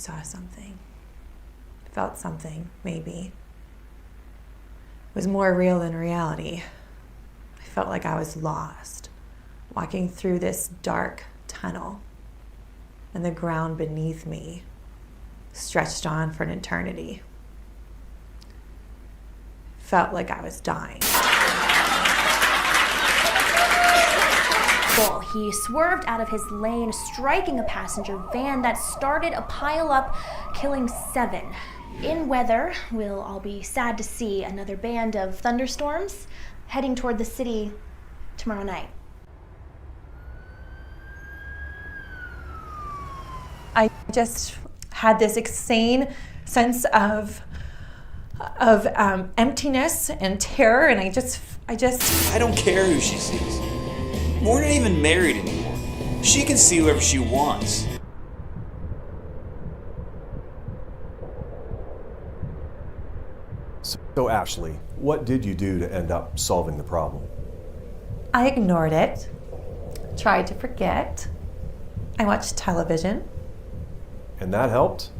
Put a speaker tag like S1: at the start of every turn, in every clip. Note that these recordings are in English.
S1: saw something, felt something, maybe. It was more real than reality. I felt like I was lost, walking through this dark tunnel, and the ground beneath me stretched on for an eternity. Felt like I was dying.
S2: He swerved out of his lane, striking a passenger van that started a pile-up, killing 7. In weather, we'll all be sad to see another band of thunderstorms heading toward the city tomorrow night.
S1: I just had this insane sense of emptiness and terror, and I
S3: don't care who she sees. We're not even married anymore. She can see whoever she wants.
S4: So Ashley, what did you do to end up solving the problem?
S1: I ignored it, tried to forget. I watched television.
S4: And that helped?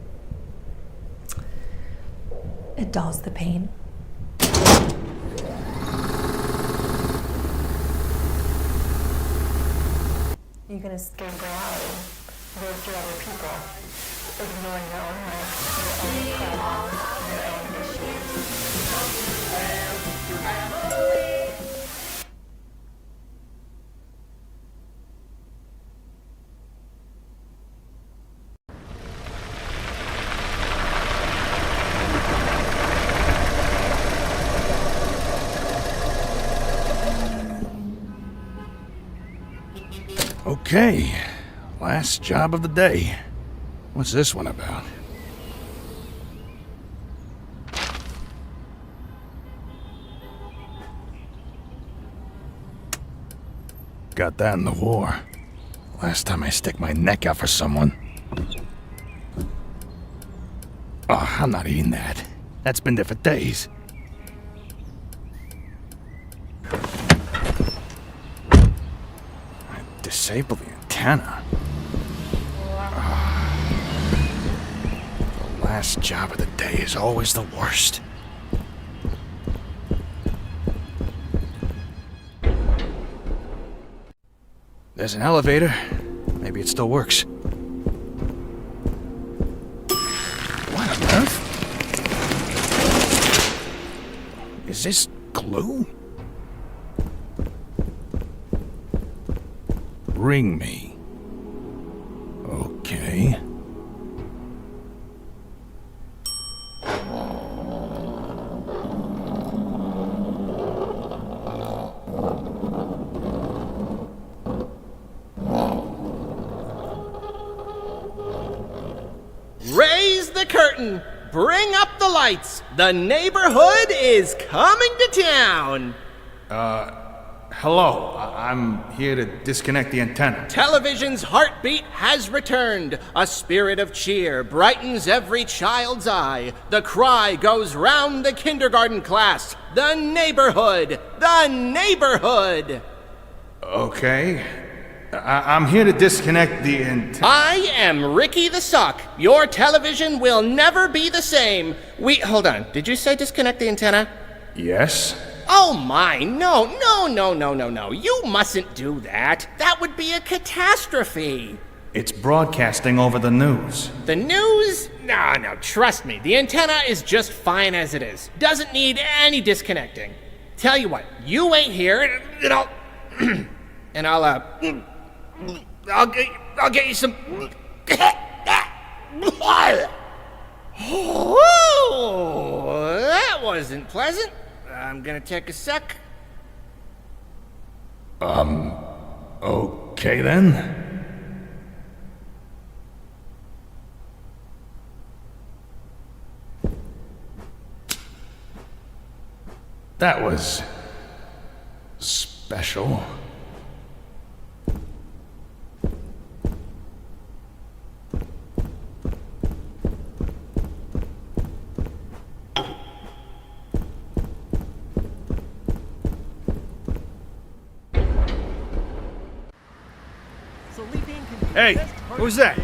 S1: It dulls the pain. You're gonna escape reality, live through other people, ignoring your own life, your own problems, your own
S5: Okay, last job of the day. What's this one about? Got that in the war. Last time I stick my neck out for someone. Oh, I'm not eating that. That's been there for days. Disable the antenna. The last job of the day is always the worst. There's an elevator. Maybe it still works. What on earth? Is this glue? Ring me. Okay.
S6: Raise the curtain. Bring up the lights. The neighborhood is coming to town.
S5: Hello. I'm here to disconnect the antenna.
S6: Television's heartbeat has returned. A spirit of cheer brightens every child's eye. The cry goes round the kindergarten class. The neighborhood! The neighborhood!
S5: Okay. I'm here to disconnect the antenna.
S6: I am Ricky the Sock. Your television will never be the same. Hold on. Did you say disconnect the antenna?
S5: Yes?
S6: Oh my, no. You mustn't do that. That would be a catastrophe.
S5: It's broadcasting over the news.
S6: The news? No, trust me. The antenna is just fine as it is. Doesn't need any disconnecting. Tell you what, you wait here and I'll get you some. Oh, that wasn't pleasant. I'm gonna take a sec.
S5: Okay then. That was special.
S7: Hey, who's that?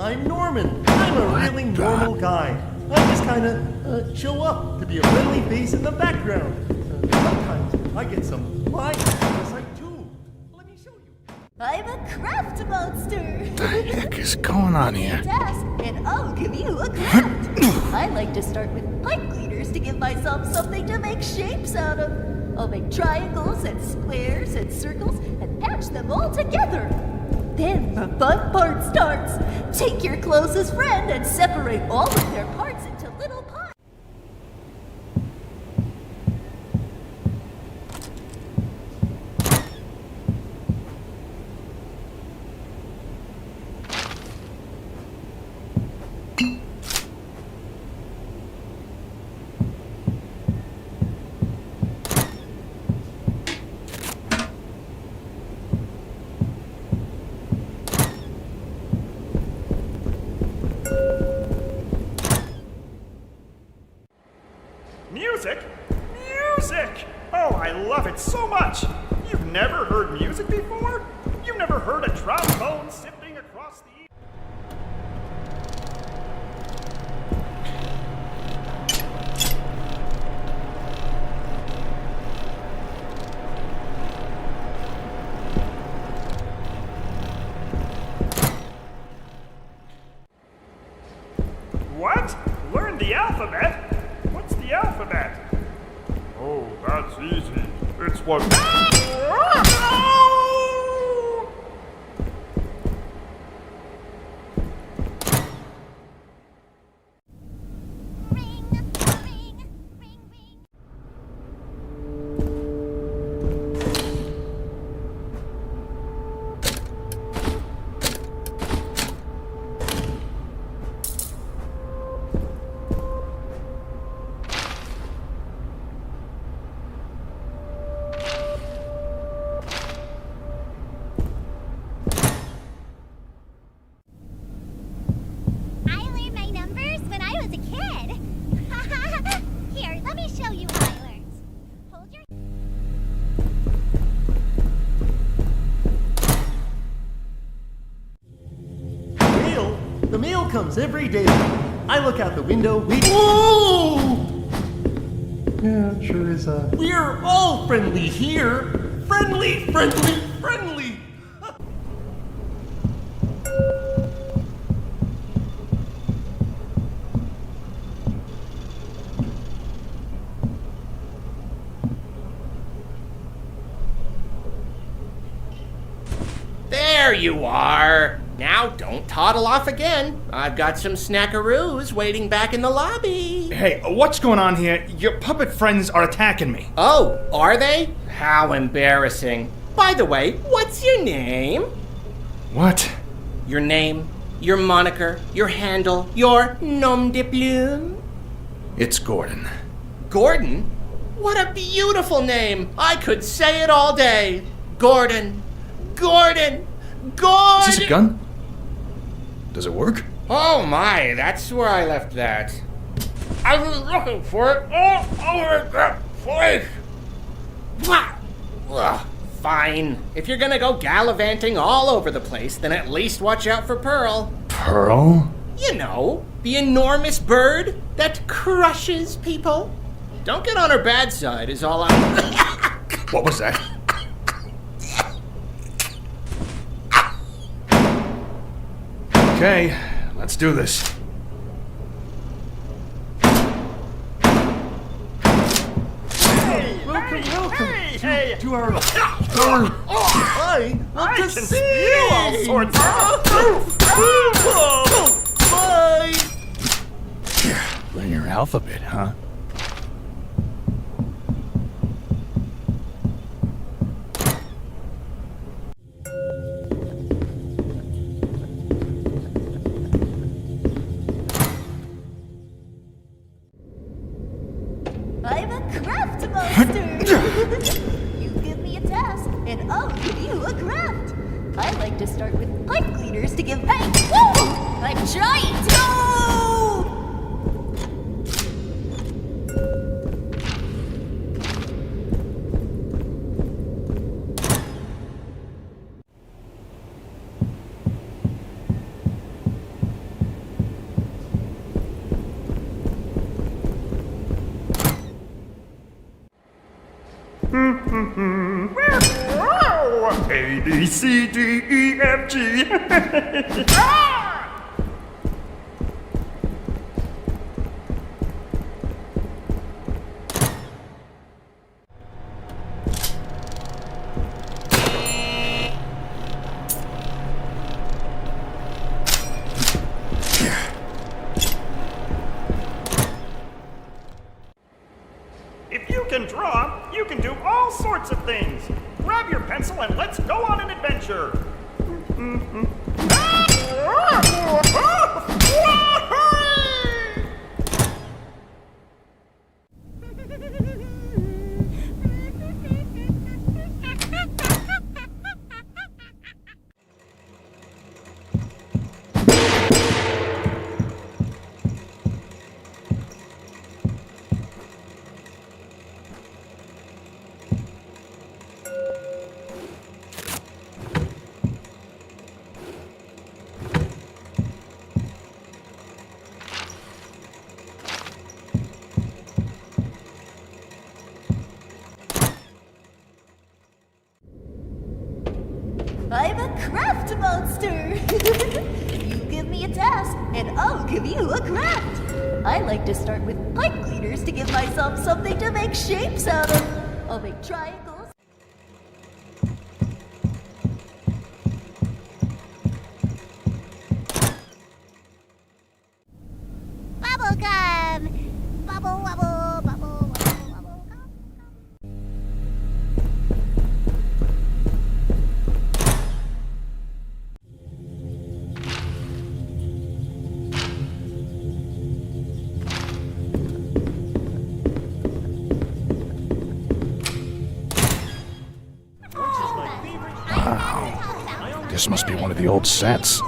S7: I'm Norman. I'm a really normal guy. I just kind of show up to be a friendly face in the background. Sometimes I get some lines on the site too. Let me show you.
S8: I'm a craft monster.
S5: What the heck is going on here?
S8: Task, and I'll give you a craft. I like to start with pipe cleaners to give myself something to make shapes out of. I'll make triangles and squares and circles and patch them all together. Then the fun part starts. Take your closest friend and separate all of their parts into little pies.
S9: Music? Music! Oh, I love it so much! You've never heard music before? You've never heard a trombone sifting across the... What? Learn the alphabet? What's the alphabet? Oh, that's easy. It's what...
S7: The mail comes every day. I look out the window, wait. Whoa! Yeah, it sure is, We're all friendly here. Friendly, friendly, friendly!
S6: There you are. Now don't toddle off again. I've got some snackaroos waiting back in the lobby.
S10: Hey, what's going on here? Your puppet friends are attacking me.
S6: Oh, are they? How embarrassing. By the way, what's your name?
S10: What?
S6: Your name, your moniker, your handle, your nom de plume?
S5: It's Gordon.
S6: Gordon? What a beautiful name. I could say it all day. Gordon. Gordon. Gordon.
S5: Is this a gun? Does it work?
S6: Oh my, that's where I left that. I was looking for it all over the place. Ugh, fine. If you're gonna go gallivanting all over the place, then at least watch out for Pearl.
S5: Pearl?
S6: You know, the enormous bird that crushes people. Don't get on her bad side is all I'm...
S5: What was that? Okay, let's do this.
S7: Hey, welcome to our I
S9: can spew all sorts of...
S5: Learn your alphabet, huh?
S8: I'm a craft monster. You give me a task, and I'll give you a craft. I like to start with pipe cleaners to give. Hey, woo! I'm trying to.
S9: A, B, C, D, E, F, G. Ah! If you can draw, you can do all sorts of things. Grab your pencil and let's go on an adventure.
S8: I'm a craft monster! You give me a task, and I'll give you a craft! I like to start with pipe cleaners to give myself something to make shapes out of. I'll make triangles.
S11: Bubblegum! Bubble wobble, bubble wobble, wobble gum.
S5: This must be one of the old sets.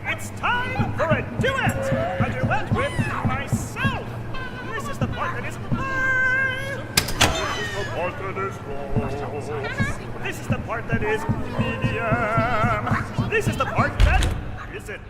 S9: It's time for a duet! A duet with myself! This is the part that is high! This is the part that is low! This is the part that is medium! This is the part that isn't!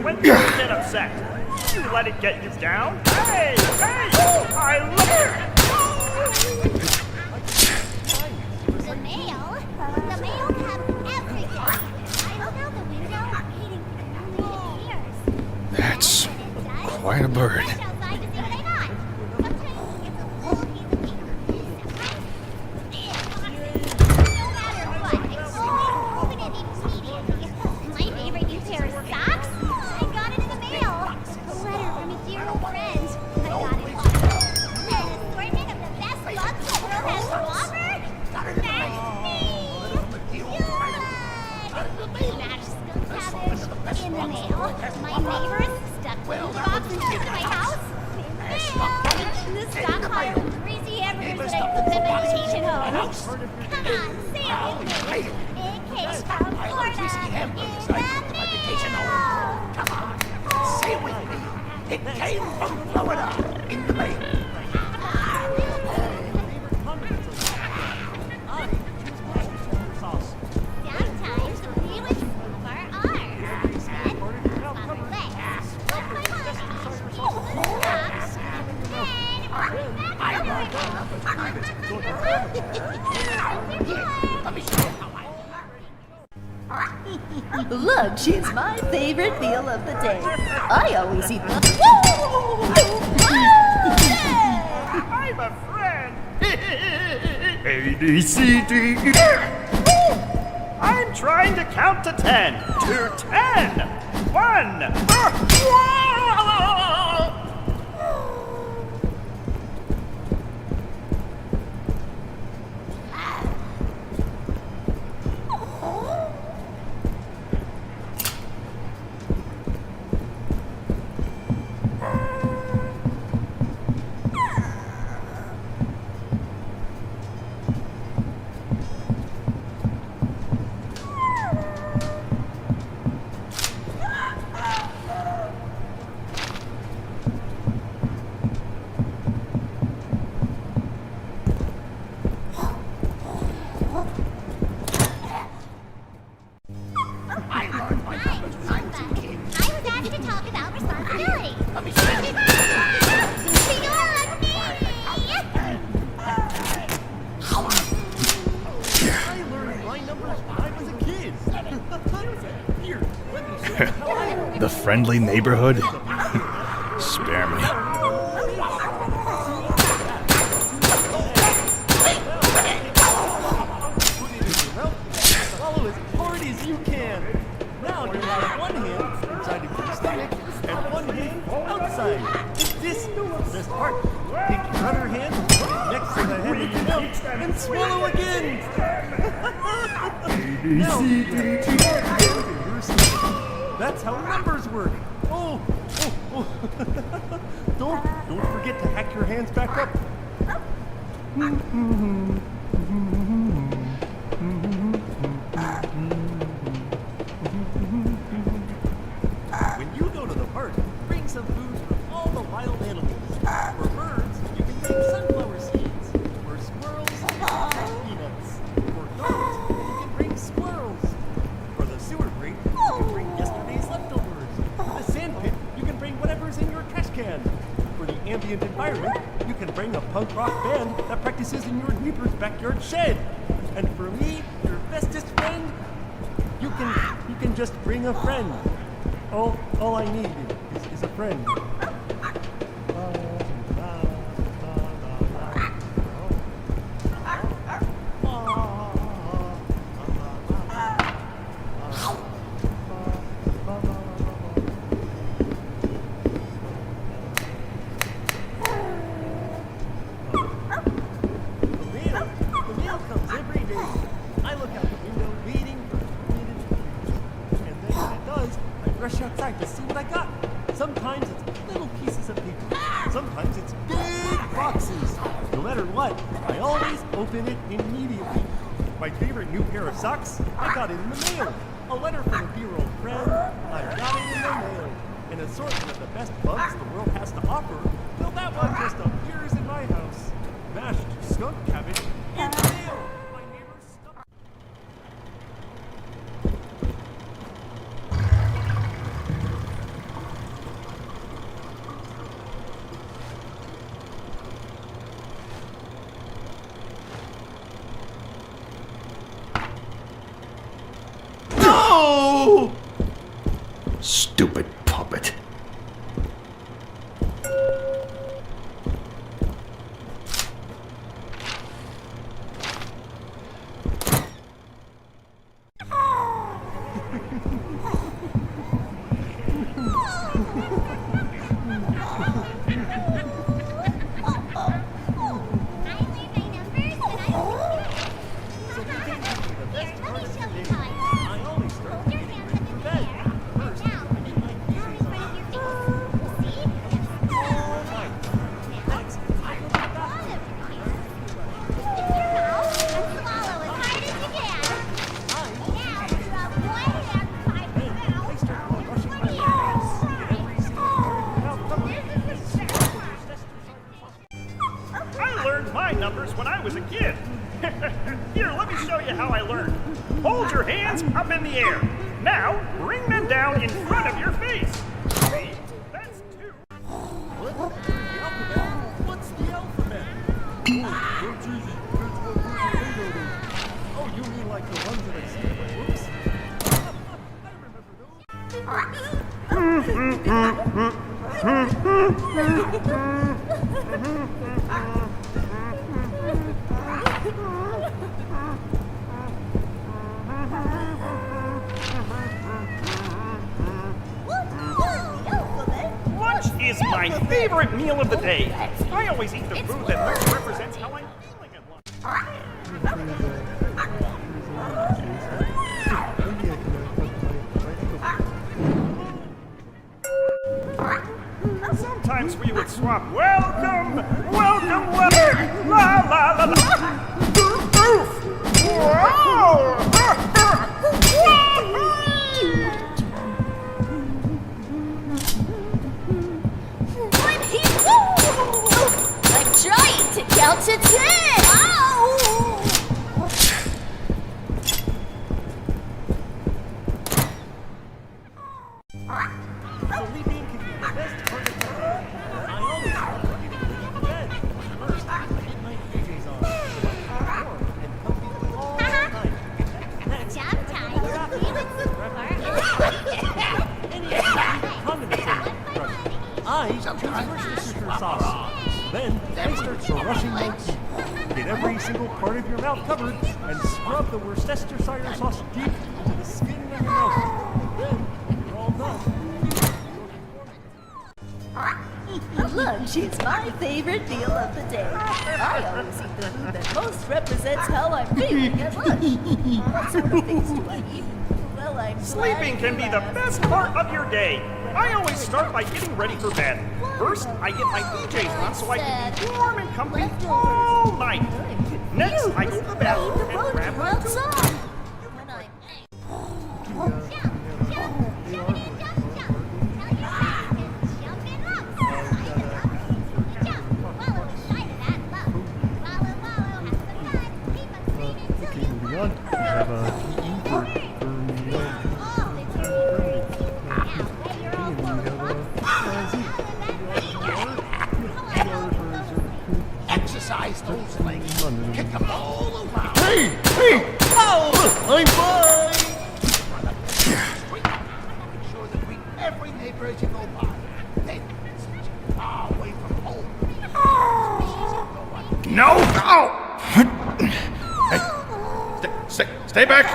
S9: When you get upset, you let it get you down. Hey, hey, I love it.
S11: The mail comes every day. I look out the window, waiting for it appears.
S5: That's quite a bird.
S11: Outside to see what I got. Sometimes it's a whole piece of paper. No matter what, I always open it immediately. My favorite new pair of socks? I got it in the mail. A letter from a dear old friend. I got it all. An assortment of the best mugs the world has to offer? That's me! Good! Smashed skunk cabbage in the mail. My neighbors stuck little boxes into my house. Mail! And the stockpile of greasy hamburgers that I cooked at my vacation home. Come on, say it with me. It came from Florida in the mail!
S12: Come on, say it with me. It came from Florida in the mail.
S11: Sometimes we would move our arms and on our legs. But my mom usually stops and
S12: Let me show you how
S8: Lunch is my favorite meal of the day. I always eat lunch.
S9: I'm a friend. A, B, C, D, E. I'm trying to count to 10. To 10. 1.
S5: The friendly neighborhood? Spare me.
S7: Swallow as hard as you can. Now you have one hand inside of your stomach and one hand outside. This best part. Take your other hand next to the head of your mouth and swallow again. That's how numbers work. Oh. Don't forget to hack your hands back up. When you go to the park, bring some food for all the wild animals. For birds, you can bring sunflower seeds. For squirrels, peanuts. For dogs, you can bring squirrels. For the sewer grate, you can bring yesterday's leftovers. For the sand pit, you can bring whatever's in your trash can. For the ambient environment, you can bring a punk rock band that practices in your neighbor's backyard shed. And for me, your bestest friend, you can just bring a friend. All I need is a friend. The mail comes every day. I look out the window waiting for it to and then when it does, I rush outside to see what I got. Sometimes it's little pieces of paper. Sometimes it's big boxes. No matter what, I always open it immediately. My favorite new pair of socks, I got it in the mail. A letter from a dear old friend, I got it in the mail. An assortment of the best bugs the world has to offer, till that one just appears in my house. Mashed skunk cabbage in the mail. My neighbor's skunk.
S5: No! Stupid puppet.
S9: My numbers when I was a kid. Here, let me show you how I learned. Hold your hands up in the air. Now, bring them down in front of your face. 3, that's 2.
S7: What? The alphabet? What's the alphabet? Oh, it's easy. Oh, you mean like the ones that I see in my books? I remember those.
S9: is my favorite meal of the day. I always eat the food that best represents how I'm feeling at lunch. Sometimes we would swap welcome, welcome, welcome, la la la la. Oof! Wow!
S8: I'm trying to count to 10! Ow!
S7: Sleeping can be the best part of the day. I always start by getting ready for bed. First, I get my PJs on, so I can be warm and comfy all night. Next,
S11: Job time.
S7: I choose Worcestershire sauce. Then I start brushing my teeth. Get every single part of your mouth covered and scrub the Worcestershire sauce deep into the skin of your mouth. Then you're all done.
S8: Lunch is my favorite meal of the day. I always eat the food that most represents how I'm feeling at lunch. What sort of things do I eat? Well, I'm
S9: Sleeping can be the best part of your day. I always start by getting ready for bed. First, I get my PJs on so I can be warm and comfy all night. Next, I go to the bathroom and grab my food.
S7: Moving on, we have a
S12: Exercise those legs. Kick them all around.
S7: Hey! Hey! Oh! I'm fine!
S12: Make sure to greet every neighbor as you go by. Then, far away from home.
S5: No! No! Hey, stay back!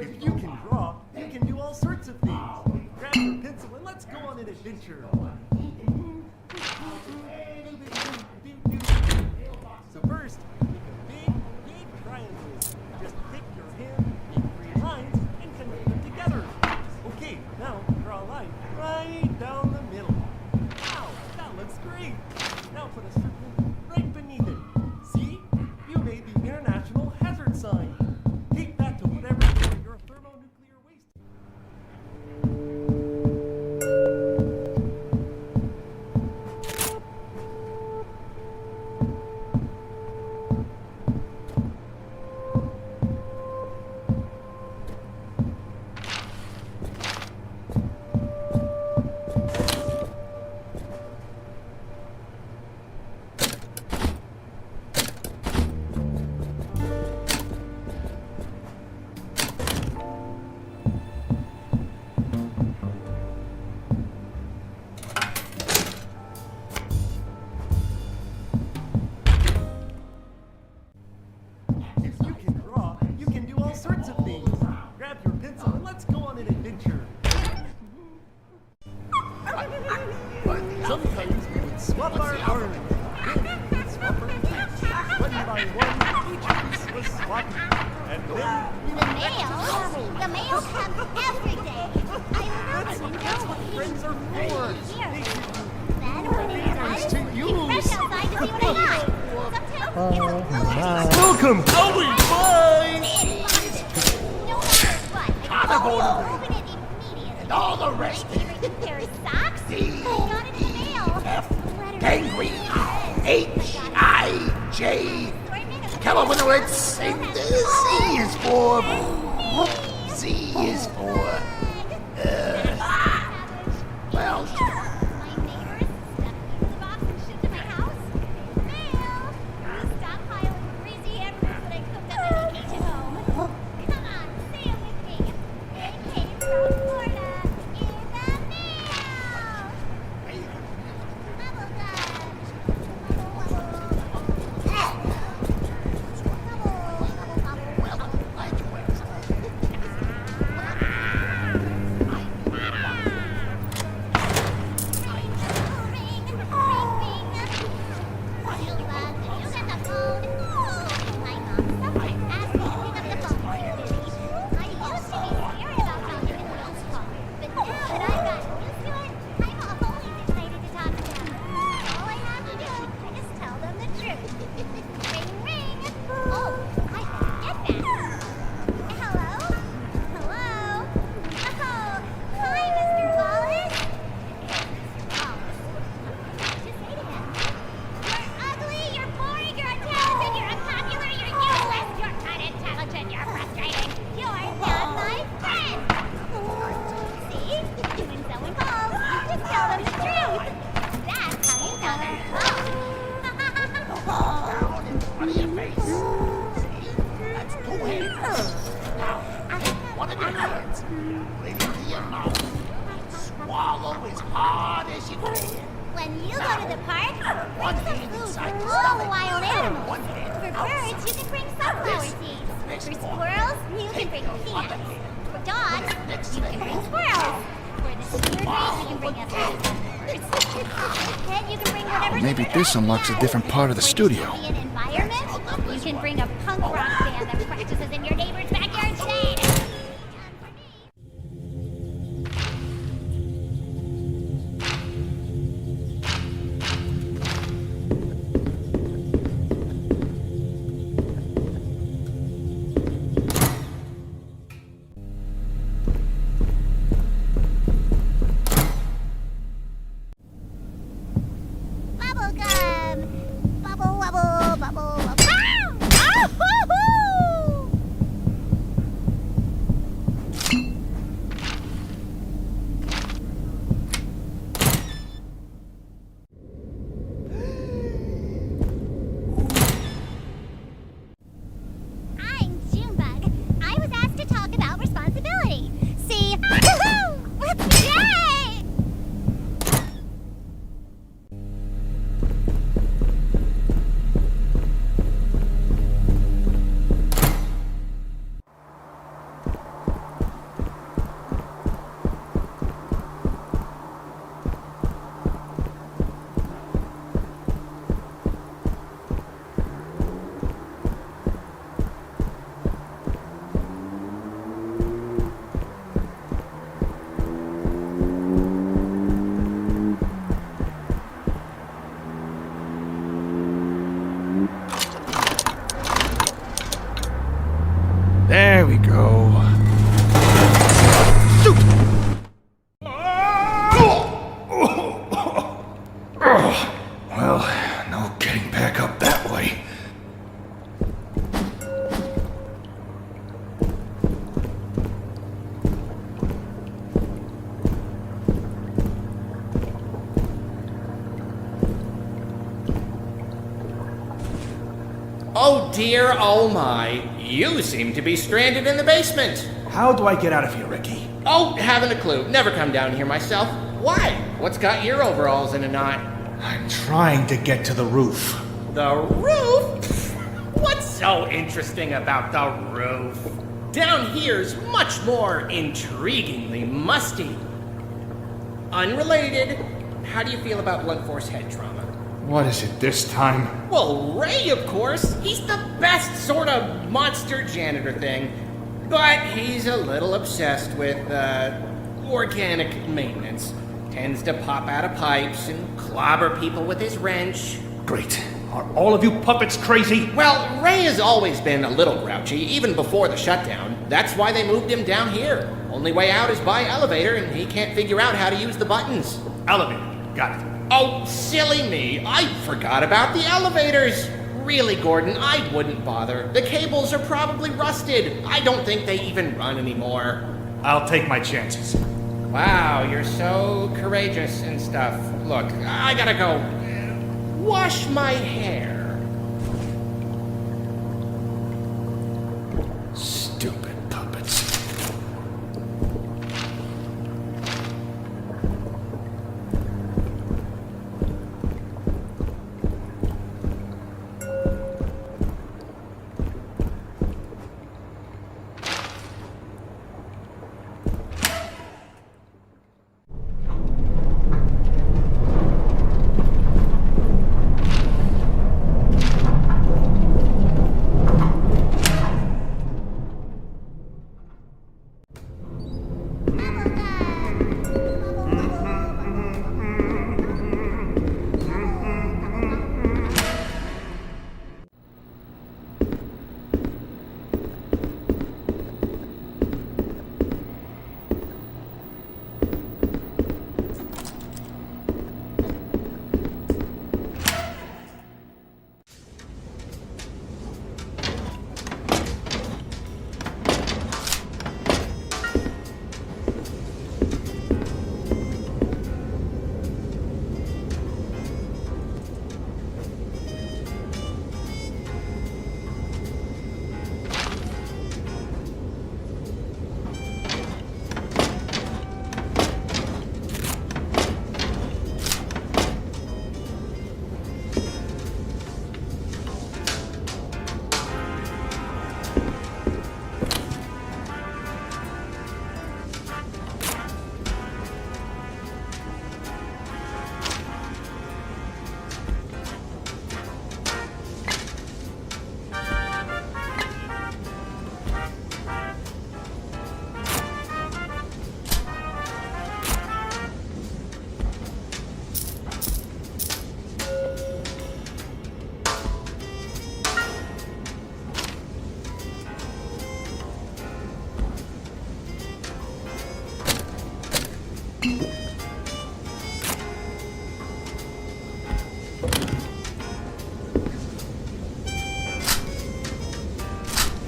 S7: If you can draw, you can do all sorts of things. Grab your pencil and let's go on an adventure. So first, make a big triangle. Just take your hand, make 3 lines, and connect them together. Okay, now draw a line right down the middle. Wow, that looks great. Now put a circle right beneath it. See? You made the international hazard sign. Take that to whatever your thermonuclear waste. If you can draw, you can do all sorts of things. Grab your pencil and let's go on an adventure. Sometimes we would swap our arms. Then we would swap our feet. One by one, each piece was swapped. And then
S11: The mail comes every day. I want to know what
S7: friends are for. They should
S11: Then when it
S7: Nice
S11: does,
S7: to
S11: keep
S7: use.
S11: fresh outside to see what I got. Sometimes
S7: Welcome! Always fine!
S11: no matter what, I
S12: Carnival
S11: open it immediately.
S12: and all the rest.
S11: My favorite pair of socks. I got it in the mail.
S12: F.
S11: Letter
S12: Angry. H-I-G. J. Come on, when the word sing, Z is for... Z is for... well...
S5: Maybe this unlocks a different part of the studio.
S11: You can bring a punk rock band that practices in your neighbor's backyard shade.
S5: There we go. Well, no getting back up that way.
S6: Oh dear, oh my. You seem to be stranded in the basement.
S10: How do I get out of here, Ricky?
S6: Oh, haven't a clue. Never come down here myself. Why? What's got your overalls in a knot?
S10: I'm trying to get to the roof.
S6: The roof? What's so interesting about the roof? Down here's much more intriguingly musty. Unrelated, how do you feel about blunt force head trauma?
S10: What is it this time?
S6: Well, Ray, of course. He's the best sort of monster janitor thing. But he's a little obsessed with, organic maintenance. Tends to pop out of pipes and clobber people with his wrench.
S10: Great. Are all of you puppets crazy?
S6: Well, Ray has always been a little grouchy, even before the shutdown. That's why they moved him down here. Only way out is by elevator, and he can't figure out how to use the buttons.
S10: Elevator. Got it.
S6: Oh, silly me. I forgot about the elevators. Really, Gordon, I wouldn't bother. The cables are probably rusted. I don't think they even run anymore.
S10: I'll take my chances.
S6: Wow, you're so courageous and stuff. Look, I gotta go wash my hair.
S5: Stupid puppets.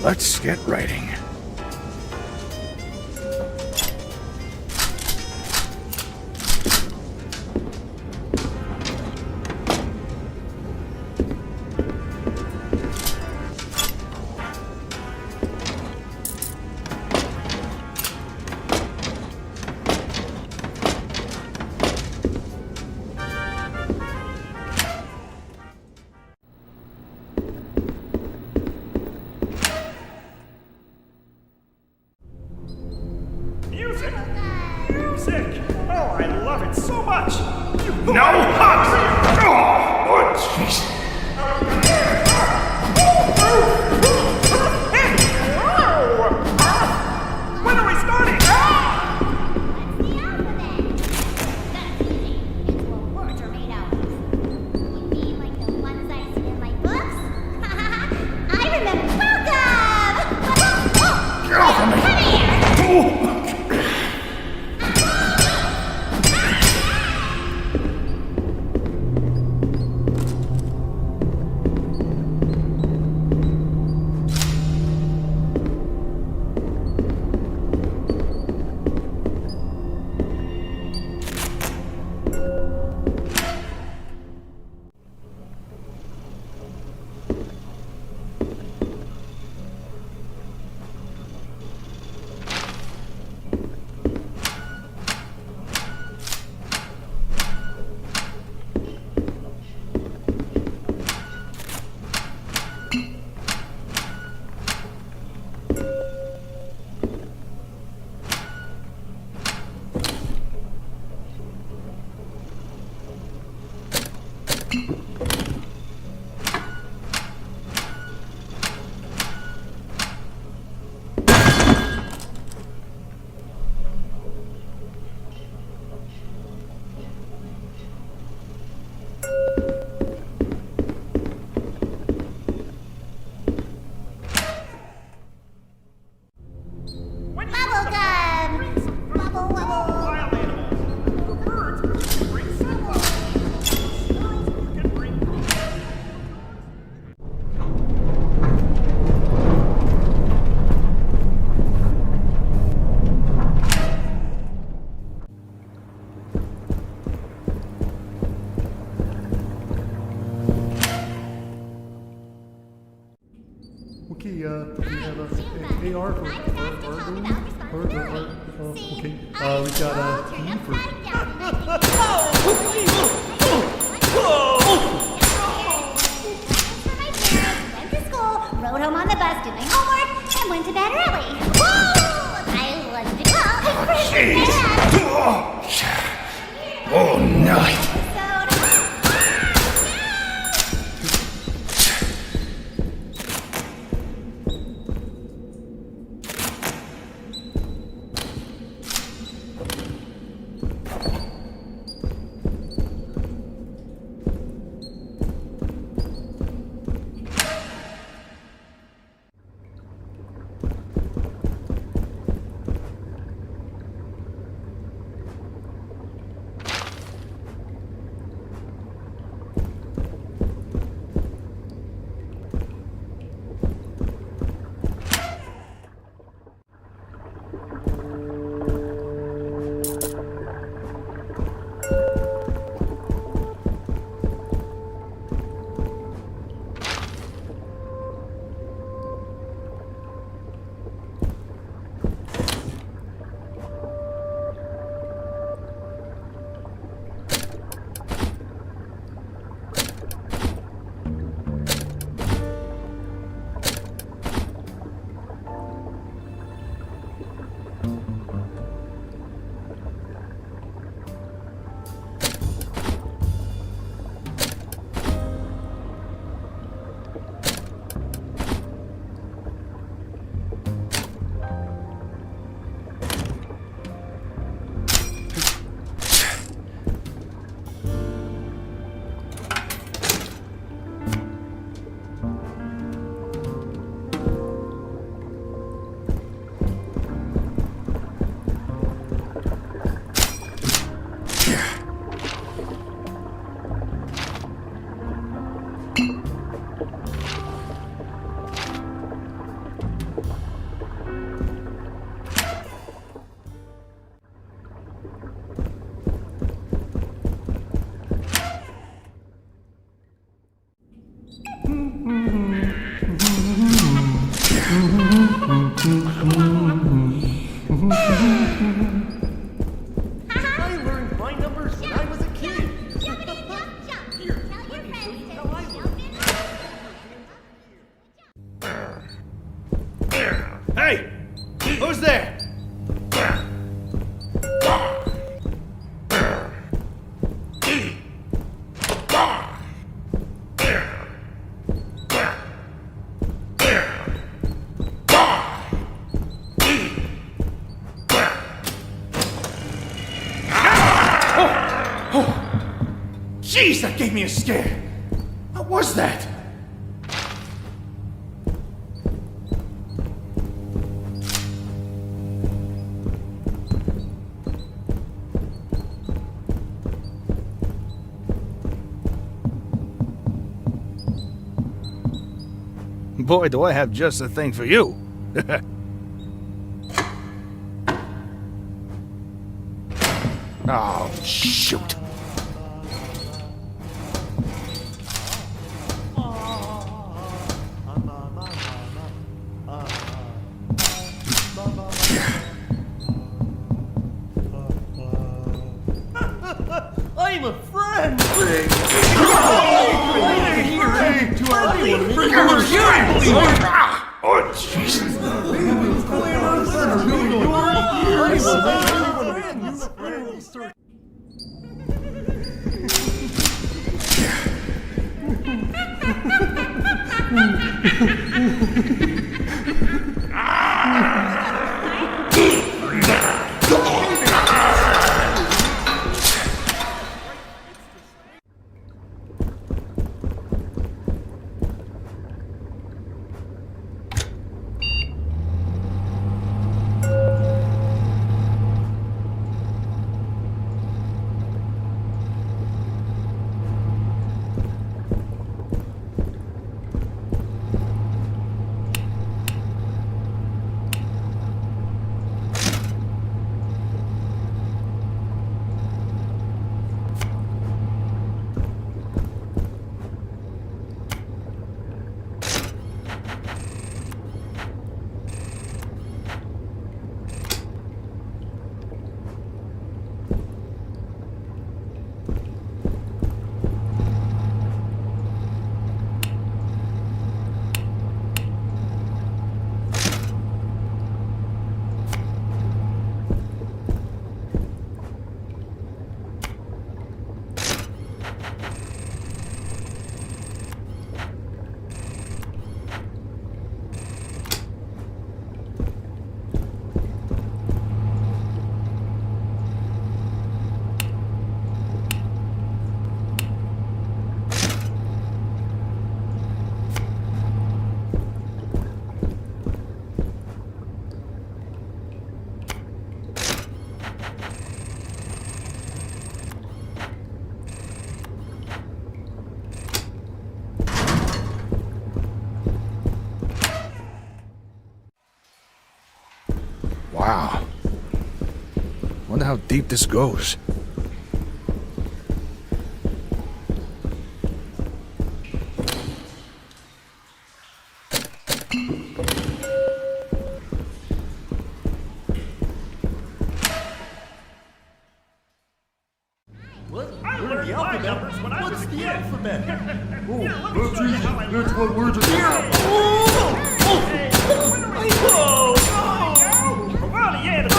S5: Let's get writing.
S9: Music? Music! Oh, I love it so much!
S10: No hugs! Oh, jeez.
S9: When are we starting?
S11: What's the alphabet? That's easy. It's what words are made out of. You mean like the ones I see in my books? I remember. Welcome!
S5: Get off of me!
S11: Come here!
S7: we have a AR for okay. We've got a T for.
S11: Went to school, rode home on the bus, did my homework, and went to bed early. Woo! I wanted to call my friend.
S5: Jeez. Oh, night.
S7: I learned my numbers when I was a kid. Here, let me show you how I learned.
S10: Hey! Who's there? Jeez, that gave me a scare. What was that? Boy, do I have just the thing for you. Oh, shoot.
S7: I'm a friend!
S5: Oh, Jesus. deep this goes.
S9: I learned the alphabet when I was a kid.
S7: Alphabet?
S9: That's easy.
S7: That's what words are here.
S9: Whoa! Well, yeah, the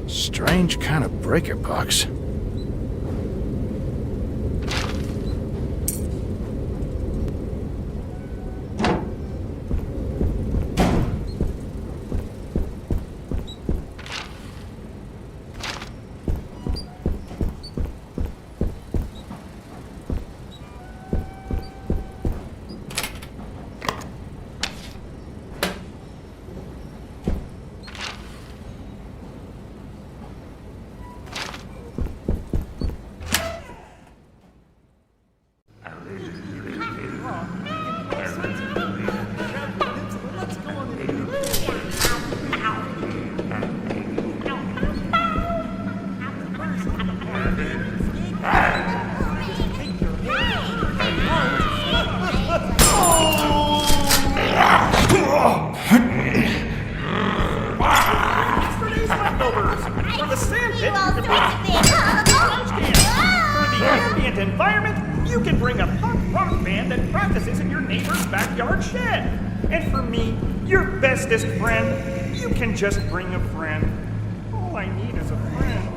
S5: Strange kind of breaker box.
S9: For the sandpit, you can bring For the ambient environment, you can bring a punk rock band that practices in your neighbor's backyard shed. And for me, your bestest friend, you can just bring a friend. All I need is a friend.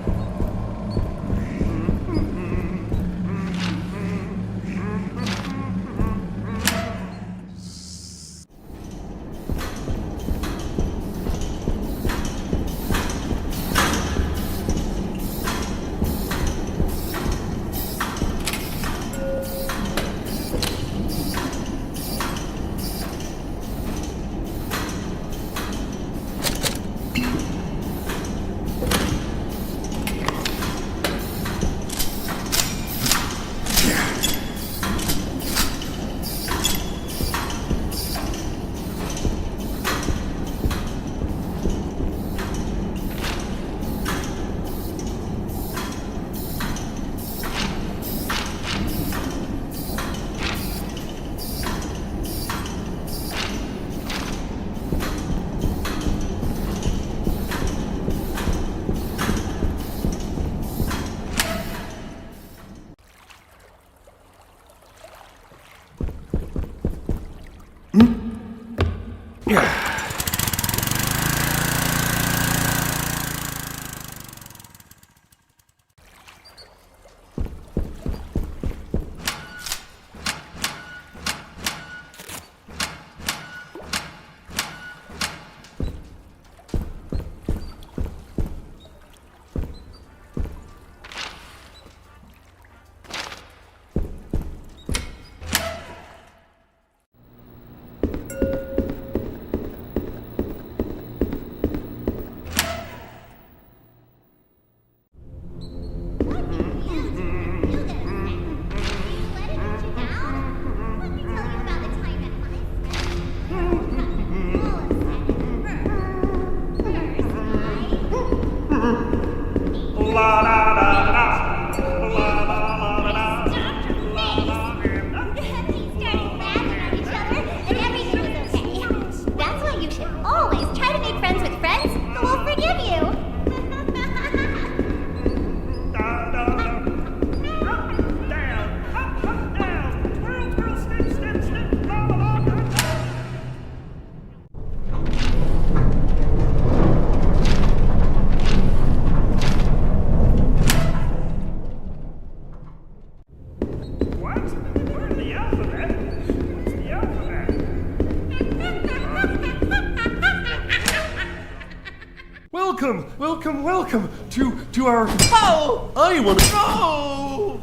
S7: welcome to our... Oh! I wanna go!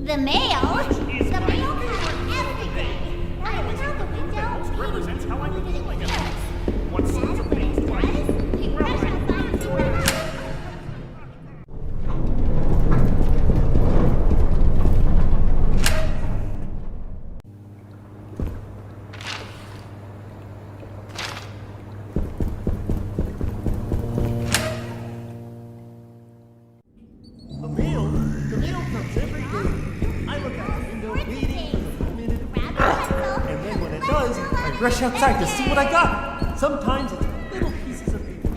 S11: The mail? The mail comes every day. I look out the window,
S9: represents how I'm
S11: reading
S9: feeling.
S11: it.
S9: What sorts of
S11: When
S9: things
S11: it
S9: do I
S11: does,
S9: do?
S11: you
S9: Well,
S11: brush
S9: I-
S11: outside and see what happens.
S7: The mail comes every day. I look out the window, waiting for a minute.
S11: Grab a pencil.
S7: And then when it does, I rush outside to see what I got. Sometimes it's little pieces of paper.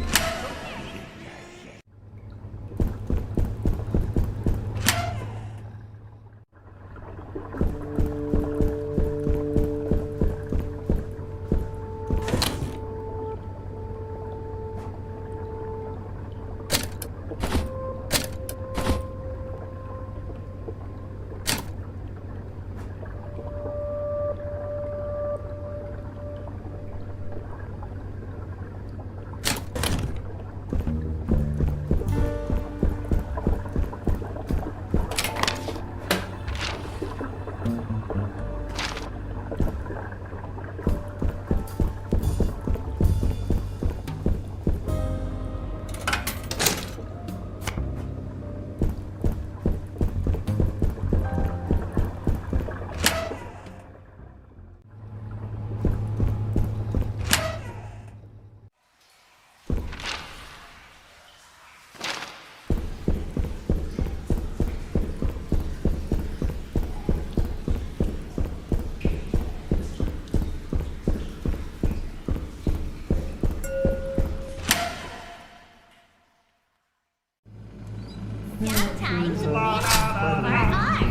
S11: Sometimes mail are ours.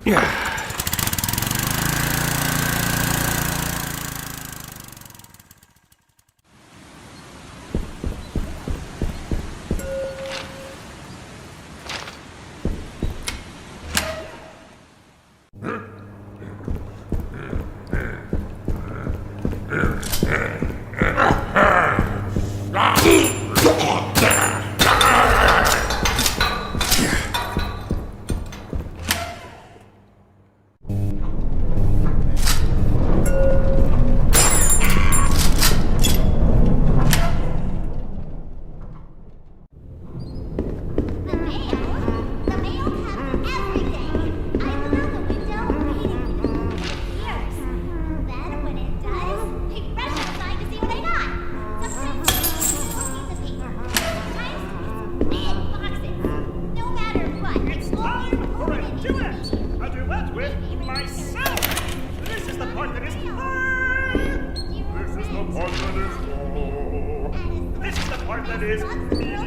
S5: Yeah.
S9: is medium.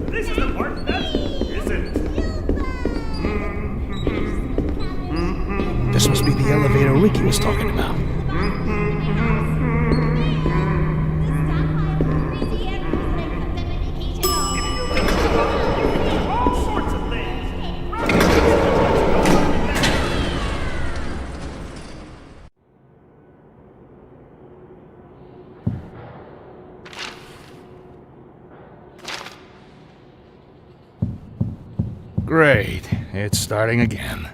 S9: This is the part that isn't.
S5: This must be the elevator Ricky was talking about.
S9: All sorts of things.
S5: Great. It's starting again.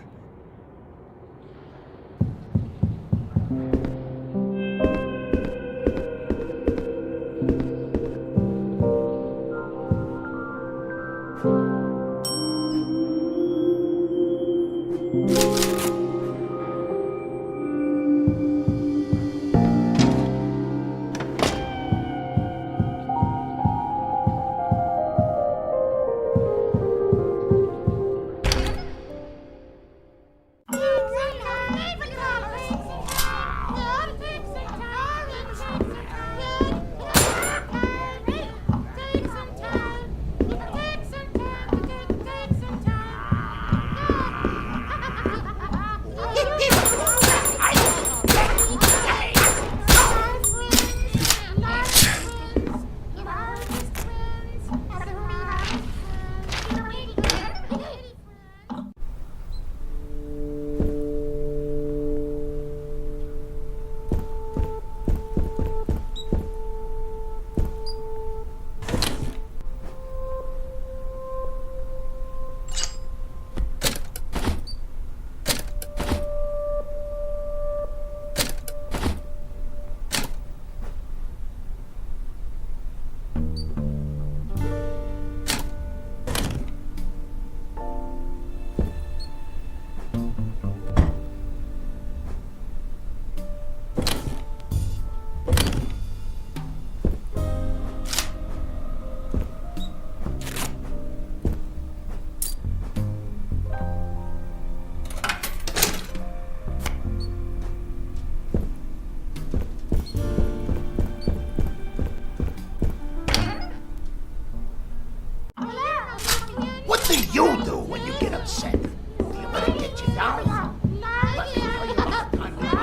S12: What do you do when you get upset? Do you let it get you down? Let me tell you about the time when I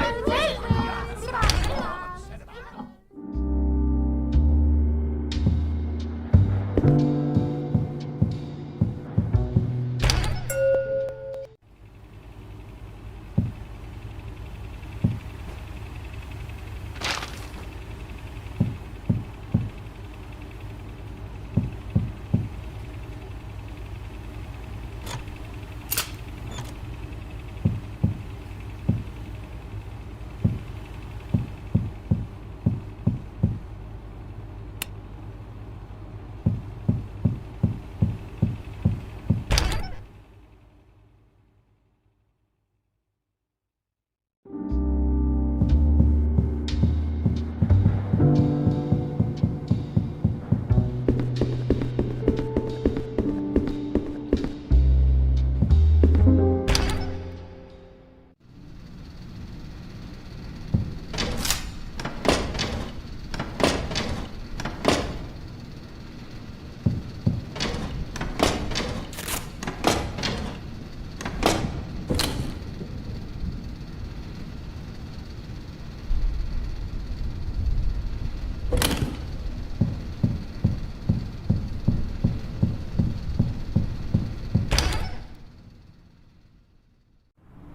S12: upset about it.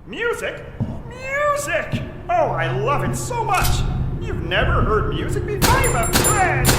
S9: Music? Music! Oh, I love it so much! You've never heard music before? I'm a friend!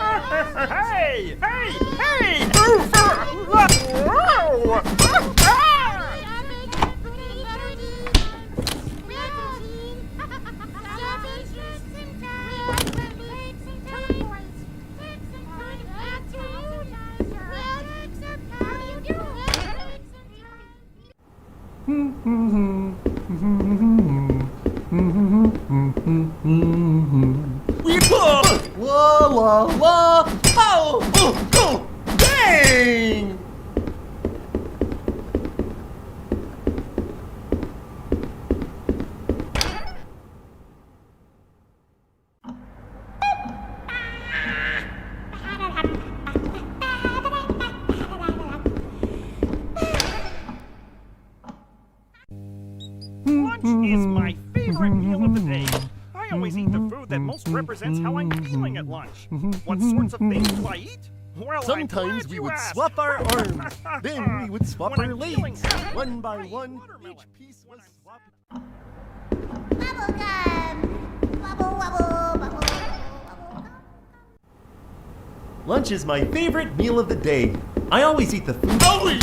S9: Hey! Hey! Hey! Whoa!
S7: La la la! Oh! Oh! Oh! Dang!
S9: Lunch is my favorite meal of the day. I always eat the food that most represents how I'm feeling at lunch. What sorts of things do I eat? Well,
S7: Sometimes we would swap our arms. Then we would swap our legs. One by one, each piece was swapped.
S11: Bubblegum! Bubble, wubble, bubble, bubble.
S7: Lunch is my favorite meal of the day. I always eat the food. Oh, yay!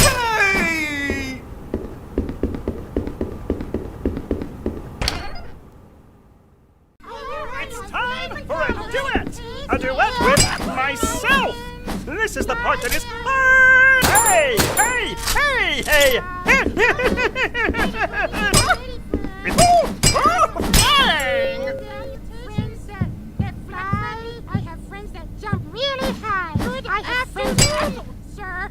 S9: It's time for a duet! A duet with myself! This is the part that is hard! Hey! Hey! Hey! Hey! Bang!
S11: Friends that fly. I have friends that jump really high. Good afternoon, sir.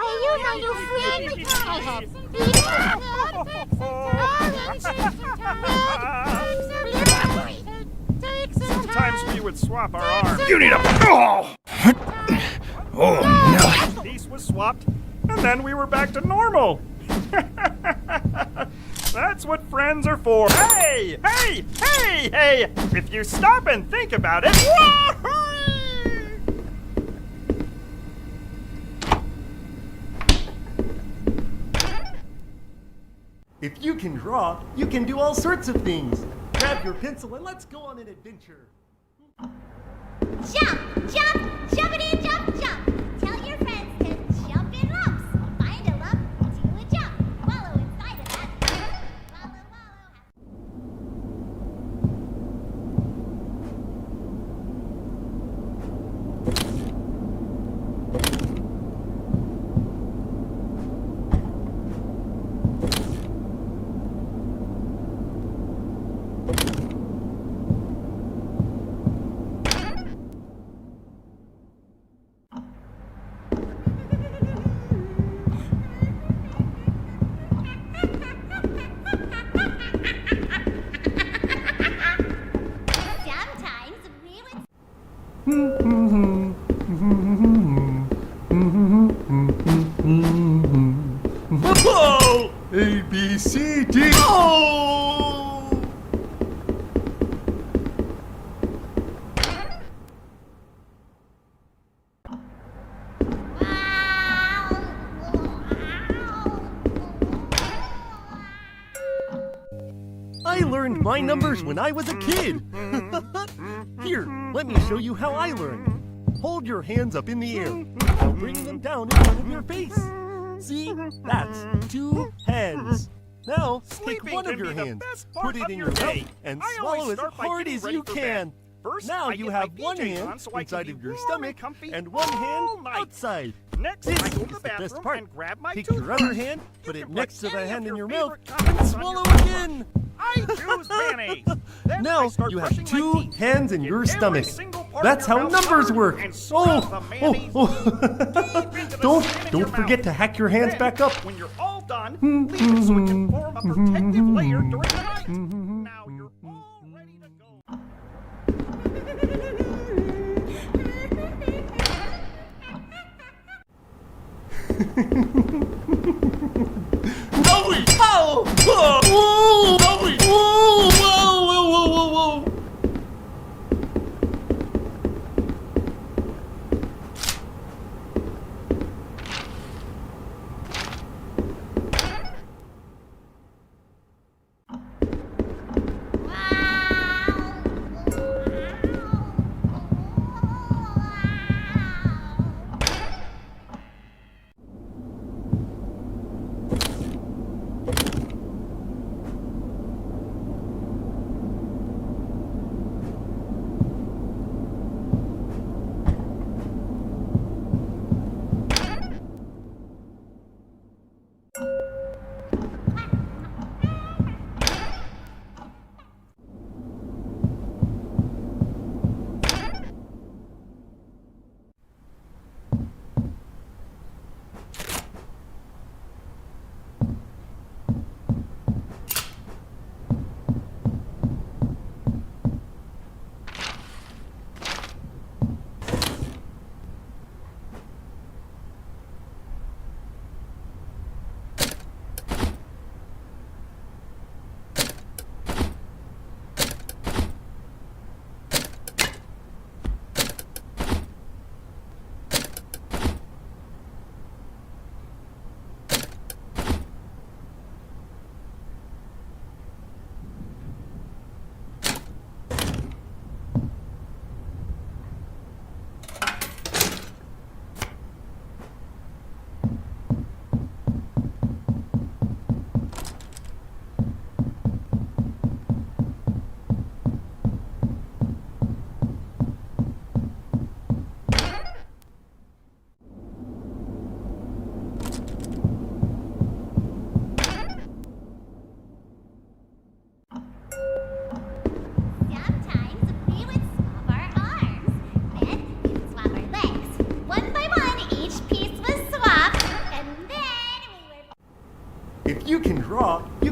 S11: Are you my new friend? I have peanuts, oranges,
S9: Sometimes we would swap our arms.
S5: You need a... Oh! Oh, no.
S9: Piece was swapped, and then we were back to normal. That's what friends are for. Hey! Hey! Hey! Hey! If you stop and think about it...
S7: If you can draw, you can do all sorts of things. Grab your pencil and let's go on an adventure.
S11: Jump, jump, jumpity jump, jump. Tell your friends to jump in lumps. Find a lump, do a jump. Wallow inside of that. Wallow, Sometimes we would...
S7: Whoa! A, B, C, D. Oh! I learned my numbers when I was a kid. Here, let me show you how I learned. Hold your hands up in the air. Now bring them down in front of your face. See? That's 2 hands. Now, take one of your hands, put it in your mouth, and swallow as hard as you can. Now you have one hand inside of your stomach and one hand outside.
S9: Next,
S7: This
S9: I go to
S7: is
S9: the
S7: the best
S9: bathroom
S7: part.
S9: and grab my
S7: Take your
S9: toothbrush.
S7: other hand, put
S9: Give
S7: it next to the
S9: any
S7: hand
S9: of
S7: in
S9: your
S7: your mouth,
S9: favorite
S7: and
S9: condiments on
S7: swallow
S9: your
S7: again.
S9: I choose mayonnaise. Then I
S7: Now
S9: start
S7: you have
S9: brushing my
S7: 2
S9: teeth.
S7: hands in
S9: Get
S7: your
S9: every
S7: stomach.
S9: single part
S7: That's
S9: of your
S7: how
S9: mouth
S7: numbers
S9: covered
S7: work.
S9: and spread the mayonnaise deep into the
S7: Don't
S9: skin in your
S7: forget
S9: mouth.
S7: to hack your hands
S9: Then,
S7: back up.
S9: When you're all done, leave it so it can form a protective layer during the night. Now you're all ready to go.
S7: No! Ow! Whoa! Whoa! Whoa! Whoa! Whoa! Whoa! Whoa!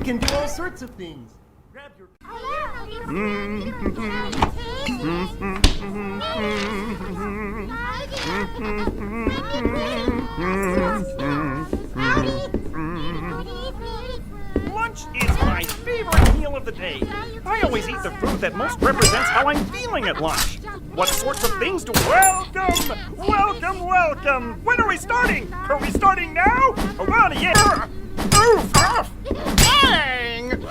S7: can do all sorts of things. Grab your...
S9: Lunch is my favorite meal of the day. I always eat the food that most represents how I'm feeling at lunch. What sorts of things do... Welcome! Welcome, welcome! When are we starting? Are we starting now? Oh, well, yeah! Oof! Off! Bang!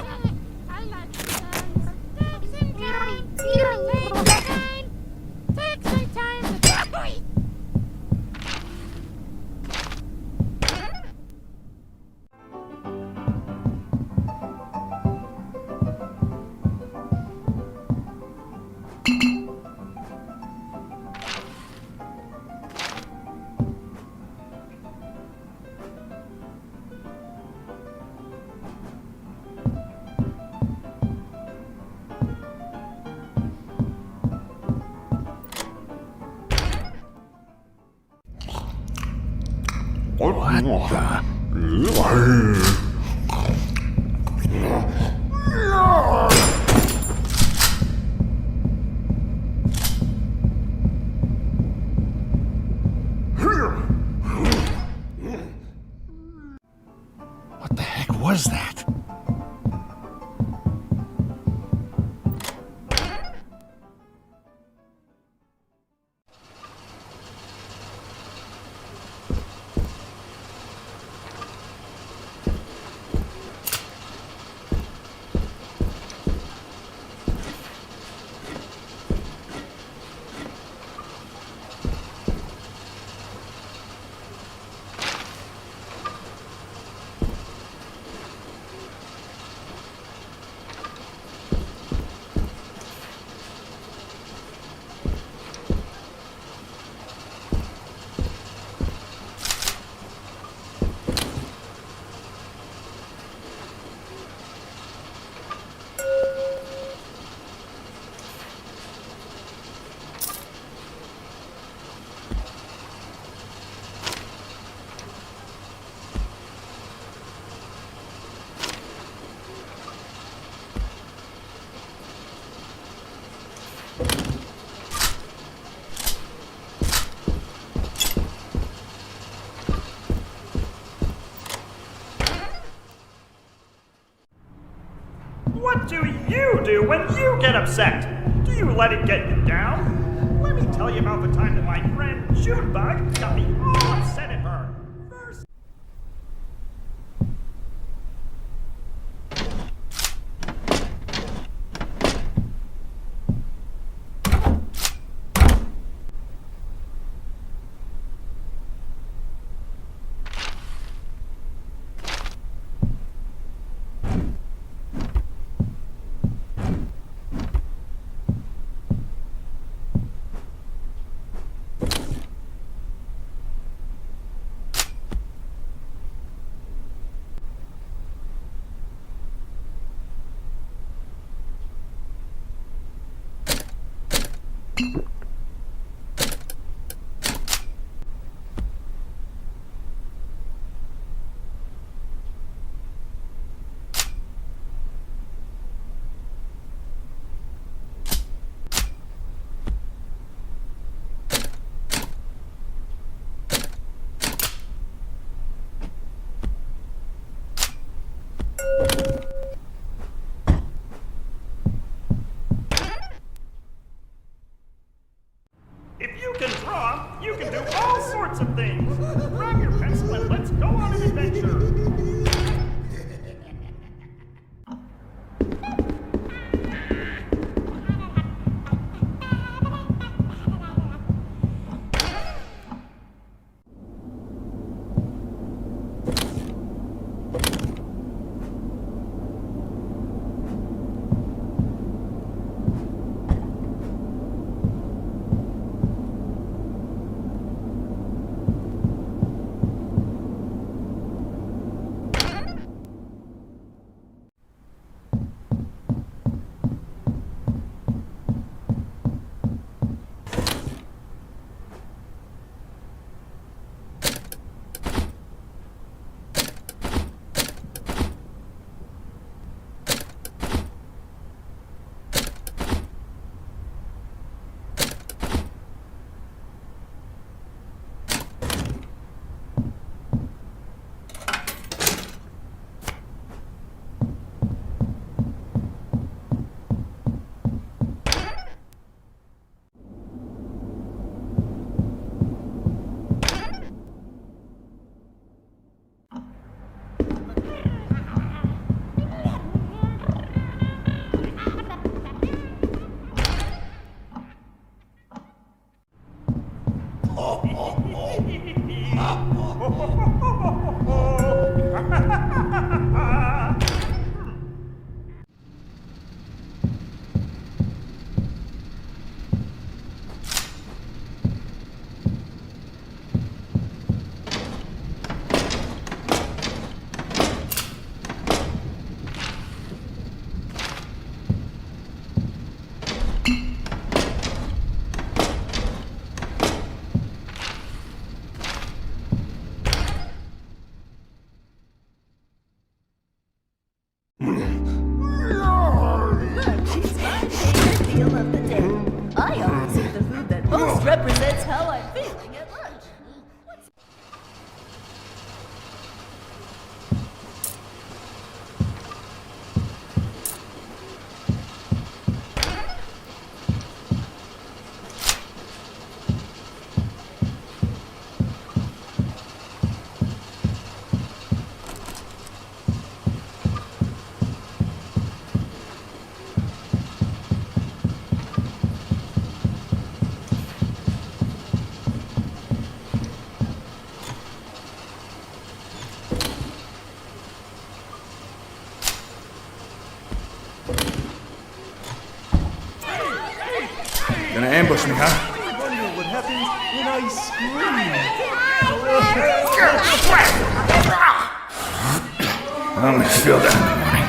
S5: What the? What the heck was that?
S9: What do you do when you get upset? Do you let it get you down? Let me tell you about the time that my friend Junebug got me all upset at her. First... If you can draw, you can do all sorts of things. Grab your pencil and let's go on an adventure.
S5: Gonna ambush me, huh?
S7: I wonder what happens when I scream.
S5: I always feel that in the morning.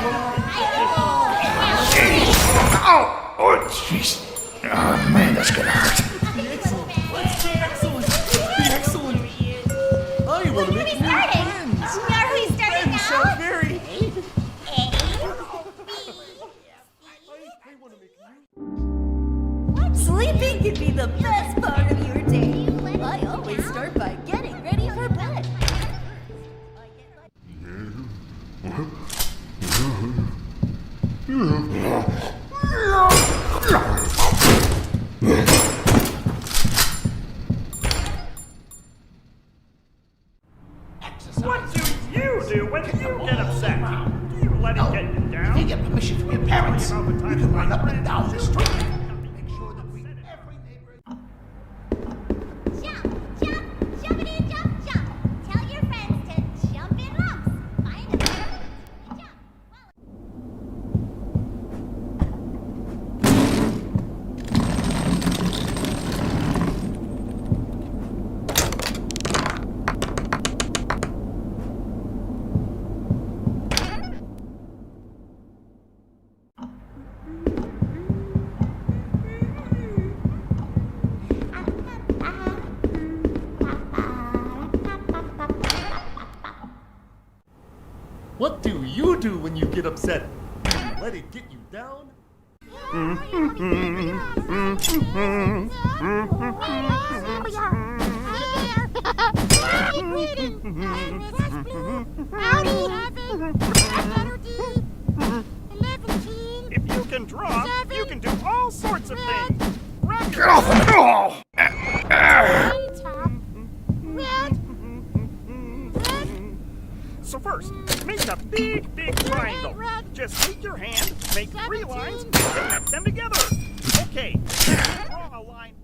S5: Oh, jeez. Oh, man, that's gonna hurt.
S7: Be excellent. Let's be excellent. Be excellent. I want to make new friends.
S11: Are we starting
S7: Friends
S11: now?
S7: sound very...
S8: Sleeping can be the best part of your day. I always start by getting ready for bed.
S9: What do you do when you get upset? Do you let it get you down?
S12: If you get permission from your parents, you can run up and down the street. Make sure that we every neighbor...
S11: Jump, jump, jumpity jump, jump. Tell your friends to jump in lumps. Find a better jump.
S7: What do you do when you get upset? Do you let it get you down?
S9: If you can draw, you can do all sorts of things. Grab
S5: Get off of me!
S9: So first, make a big, big triangle. Just take your hand, make 3 lines, and connect them together. Okay, draw a line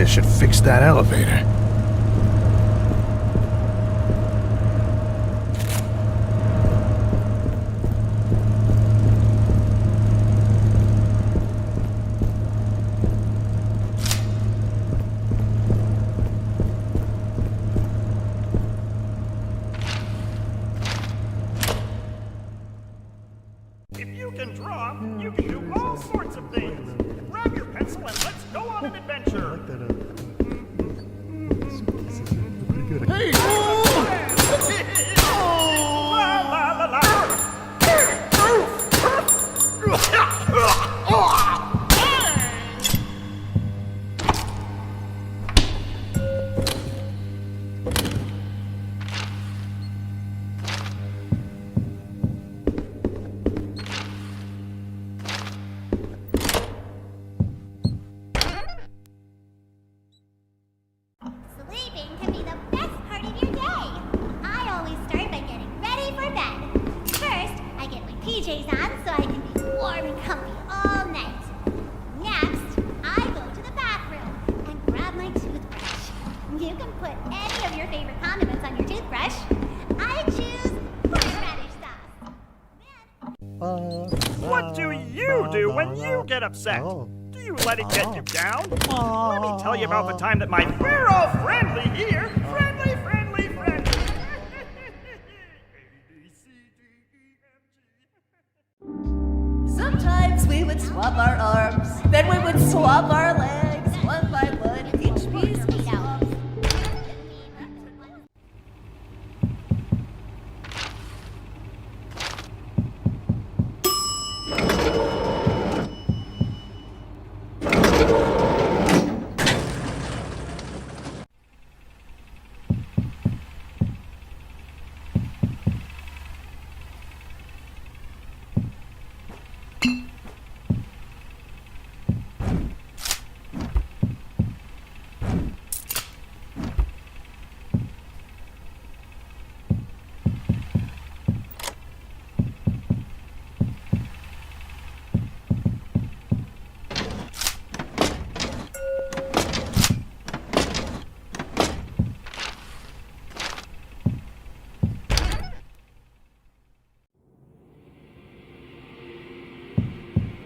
S5: This should fix that elevator.
S9: If you can draw, you can do all sorts of things. Grab your pencil and let's go on an adventure.
S7: Hey!
S9: La la la la.
S11: Sleeping can be the best part of your day. I always start by getting ready for bed. First, I get my PJs on so I can be warm and comfy all night. Next, I go to the bathroom and grab my toothbrush. You can put any of your favorite condiments on your toothbrush. I choose horseradish sauce.
S9: What do you do when you get upset? Do you let it get you down? Let me tell you about the time that we're all friendly here. Friendly, friendly, friendly.
S8: Sometimes we would swap our arms, then we would swap our legs, one by one, each piece was swapped.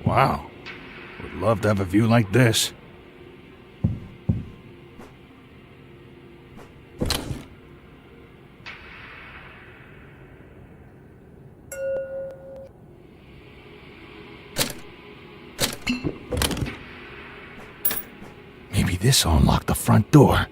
S5: Wow. Would love to have a view like this. Maybe this will unlock the front door.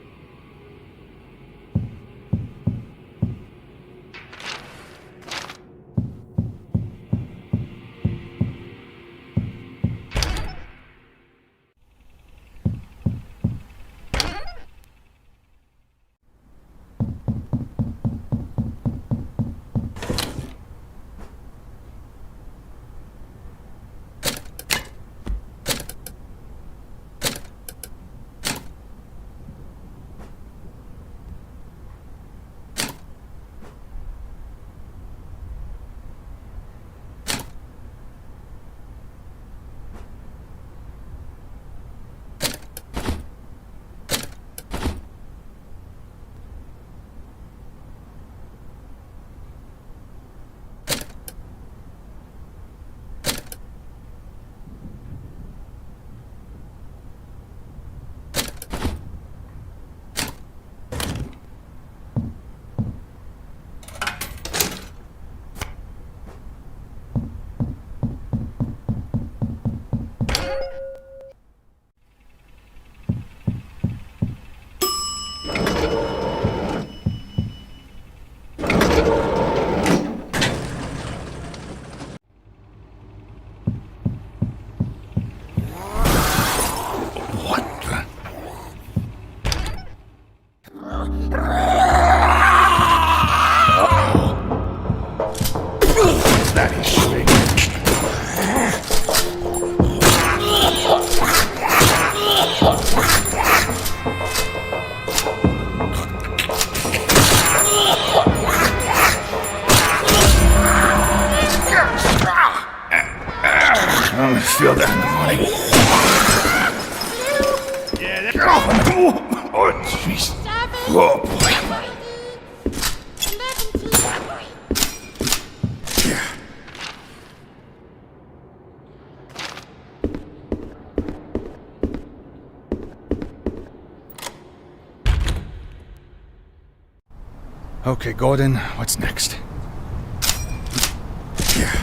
S5: I feel that in the morning. Jeez. Oh, boy. Okay, Gordon, what's next? Yeah.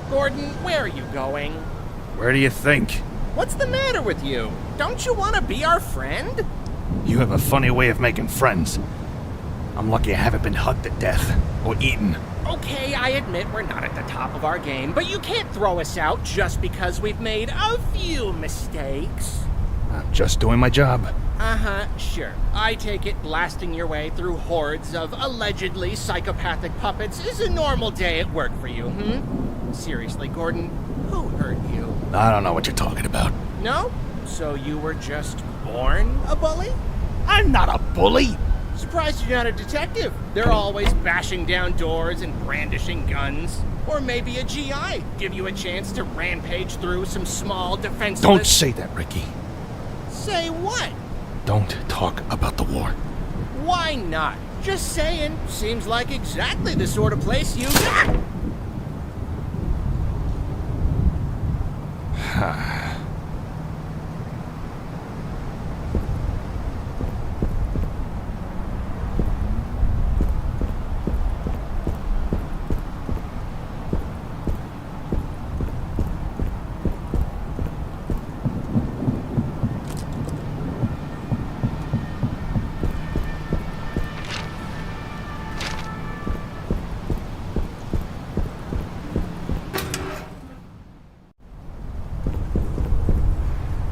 S6: Gordon, where are you going?
S5: Where do you think?
S6: What's the matter with you? Don't you want to be our friend?
S5: You have a funny way of making friends. I'm lucky I haven't been hugged to death or eaten.
S6: Okay, I admit we're not at the top of our game, but you can't throw us out just because we've made a few mistakes.
S5: I'm just doing my job.
S6: Uh-huh, sure. I take it blasting your way through hordes of allegedly psychopathic puppets is a normal day at work for you, Seriously, Gordon, who hurt you?
S5: I don't know what you're talking about.
S6: No? So you were just born a bully?
S5: I'm not a bully!
S6: Surprised you're not a detective. They're always bashing down doors and brandishing guns. Or maybe a GI. Give you a chance to rampage through some small defenseless...
S5: Don't say that, Ricky.
S6: Say what?
S5: Don't talk about the war.
S6: Why not? Just saying. Seems like exactly the sort of place you...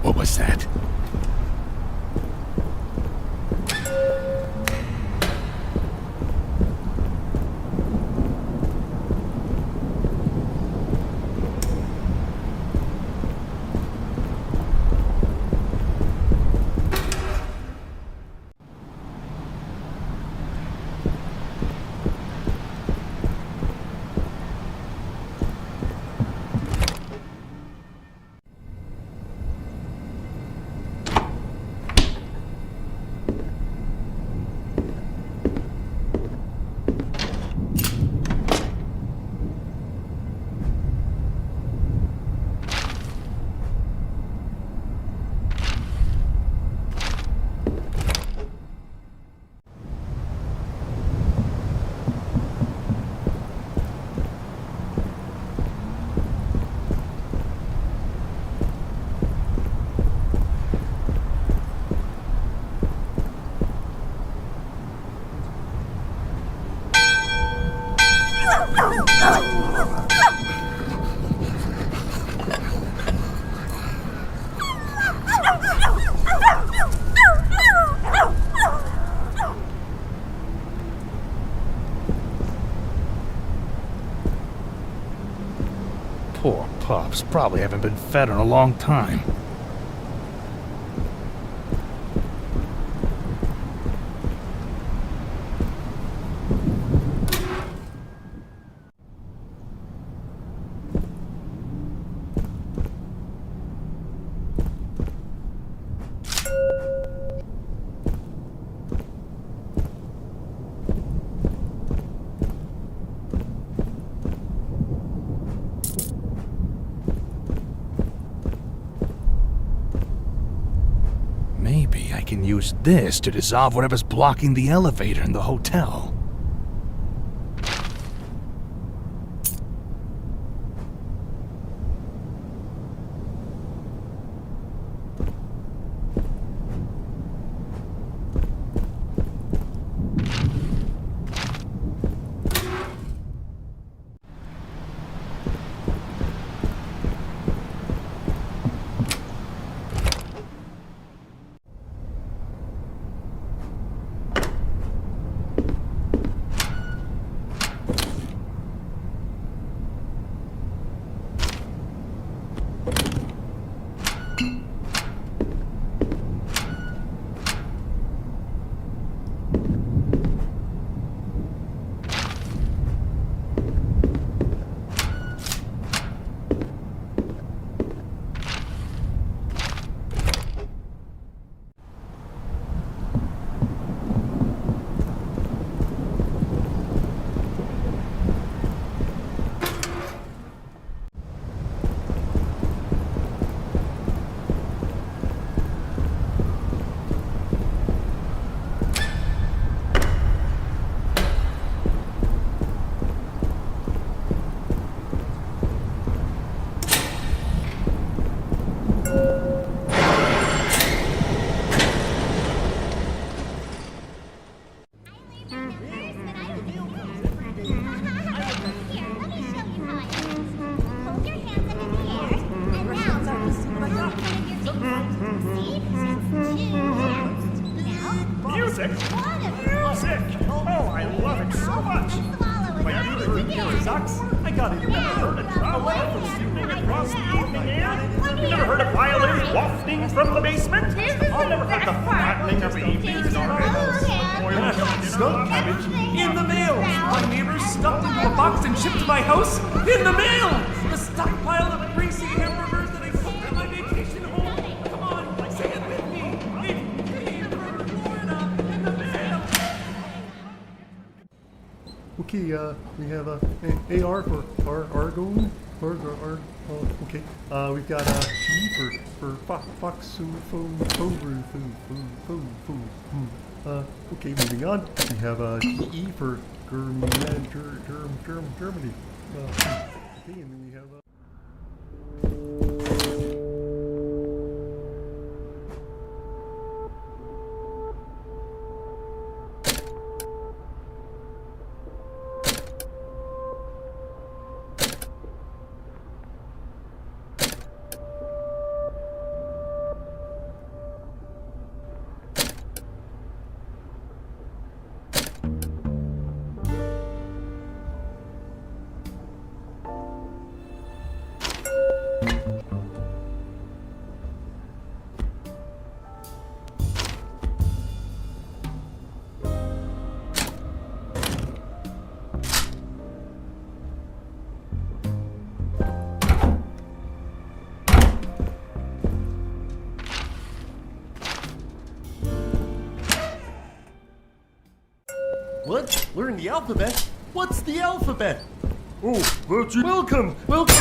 S5: What was that? Poor pups probably haven't been fed in a long time. Maybe I can use this to dissolve whatever's blocking the elevator in the hotel.
S9: Music? Music! Oh, I love it so much! My favorite here sucks. I got it. You've never heard a drama singing across the evening air? You've never heard a violin wafting from the basement? I've never heard the flattening of the evening garbage.
S7: Skunk cabbage in the mail. My neighbor stuffed into a box and shipped to my house in the mail. The stockpile of greasy hamburgers that I cooked at my vacation home. Come on, say it with me. It came from Florida in the mail. Okay, we have a AR for Argon. Okay. We've got G for Fox okay, moving on. We have GE for Germany. Okay, and then we have what? Learn the alphabet? What's the alphabet? Oh, that's you. Welcome! Welcome!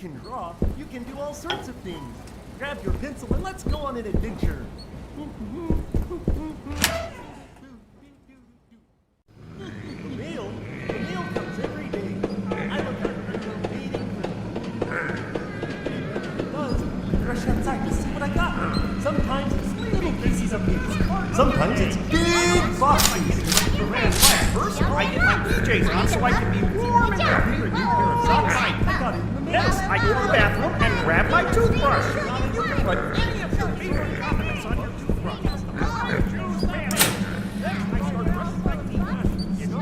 S7: can draw, you can do all sorts of things. Grab your pencil and let's go on an adventure. The mail comes every day. I look out the window waiting for it does. I rush outside to see what I got. Sometimes it's little pieces of paper. Sometimes it's big boxes.
S10: First, I get my PJs on so I can be warm and happy.
S7: I got it in the mail.
S10: Next, I go to the bathroom and grab my toothbrush. You can put any of your favorite condiments on your toothbrush. Choose mayonnaise. Next, I start brushing my teeth. It's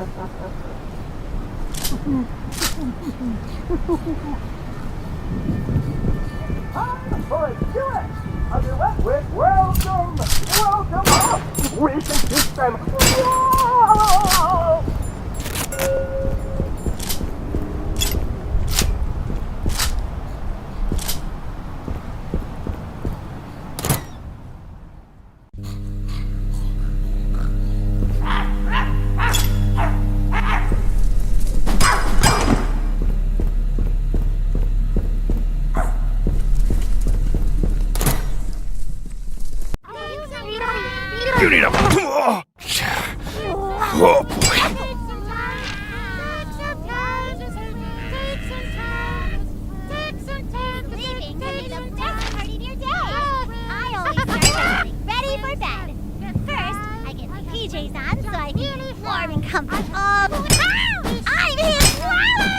S10: Time for a duet! A duet with welcome! Welcome! Oh, we can teach them! Whoa!
S5: You need a... Oh, boy.
S11: Sleeping can be the best part of your day. I always start getting ready for bed. First, I get my PJs on so I can be warm and comfy. I'm his swallow!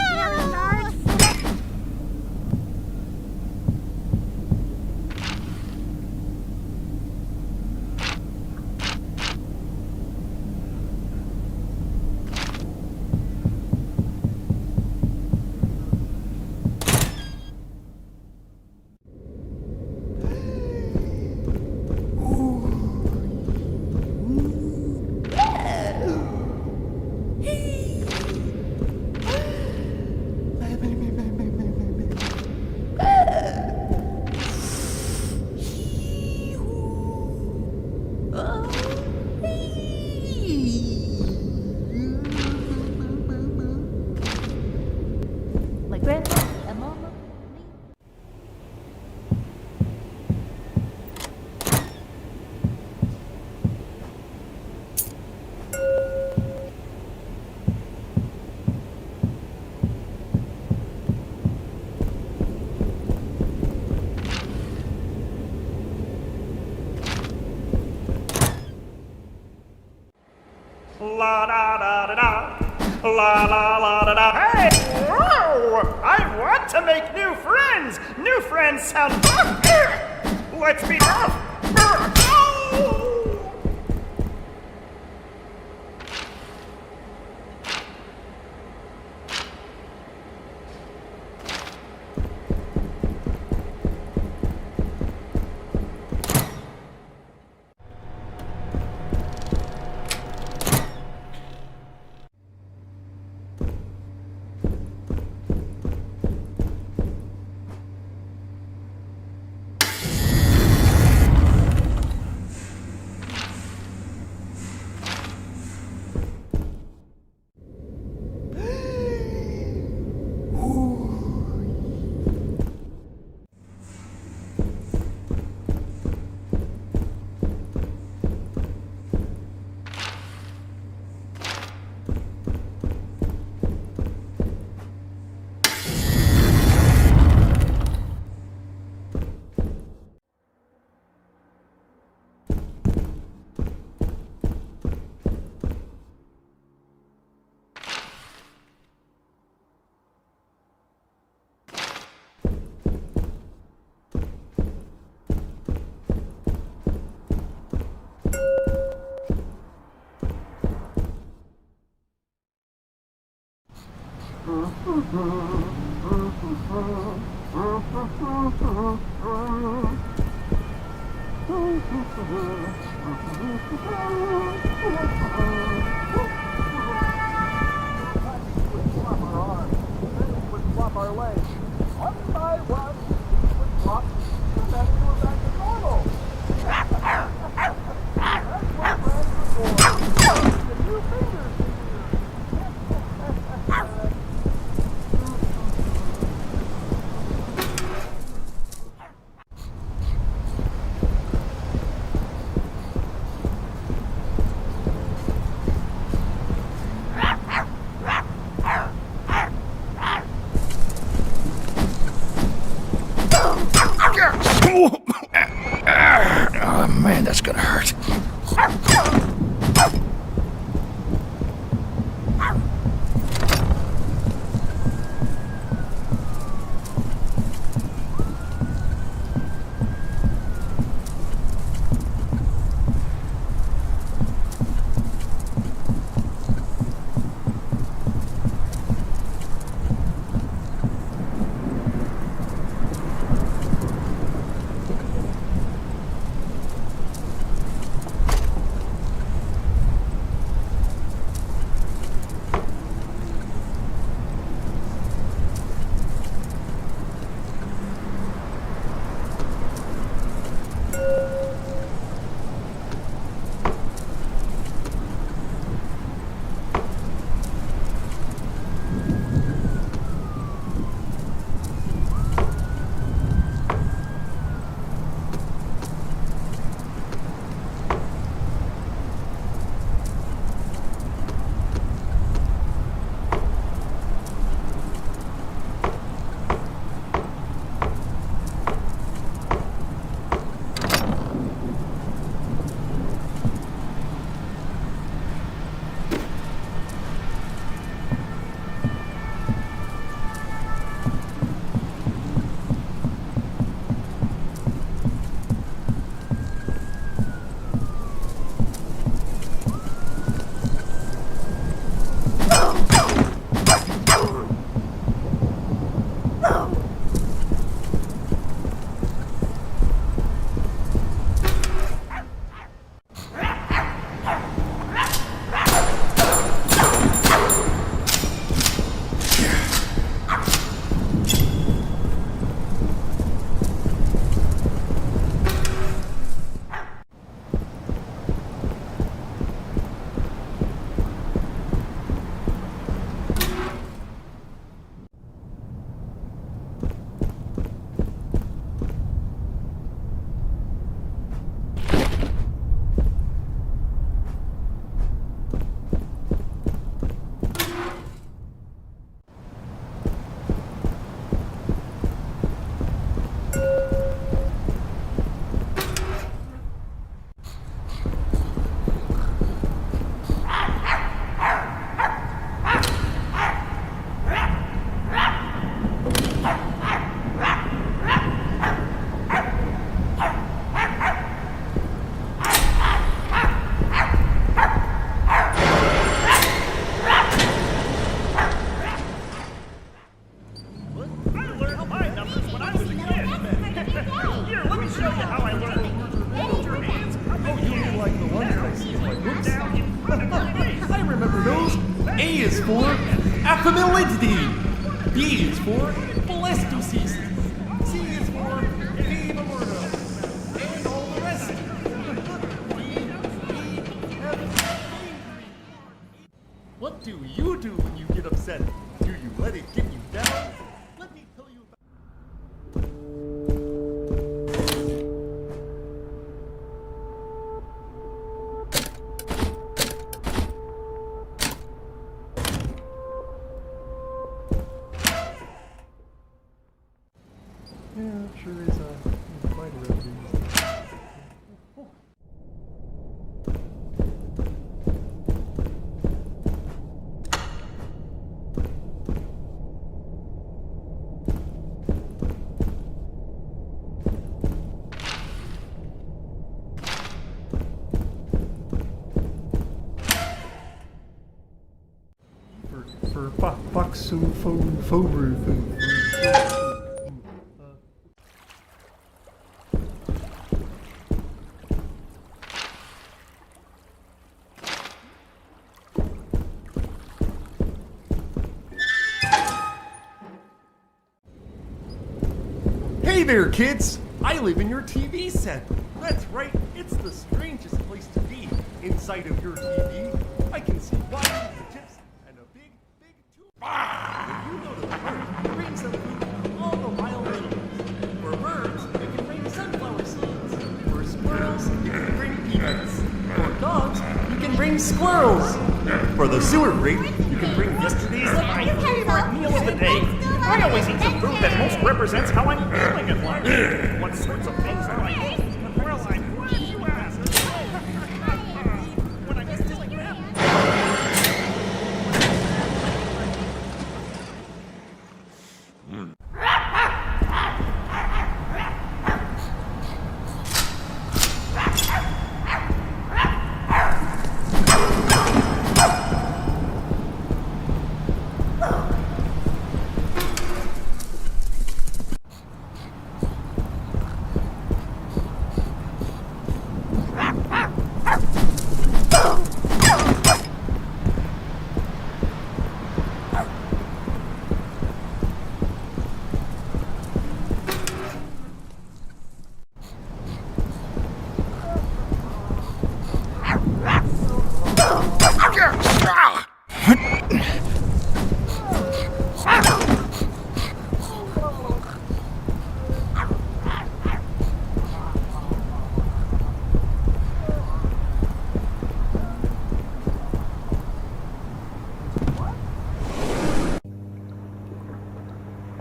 S8: Like grandma and mama.
S9: La da da da da. La la la da da. Hey! Whoa! I want to make new friends! New friends sound. Let's be.
S7: is for affability. B is for molestosis. C is for viva murder. And all the rest. What do you do when you get upset? Do you let it get you down? Let me tell you about... Yeah, it sure is quite a refuge. For Foxu Fobru. Hey there, kids! I live in your TV set. That's right, it's the strangest place to be. Inside of your TV, I can see wires, the tips, and a big tube. If you go to the park, bring some food for all the wild animals. For birds, you can bring sunflower seeds. For squirrels, you can bring peanuts. For dogs, you can bring squirrels. For the sewer grape, you can bring yesterday's
S9: My favorite meal of the day. I always eat the food that most represents how I'm feeling in life. What sorts of things do I eat? Well, I'm glad you asked. When I'm feeling that.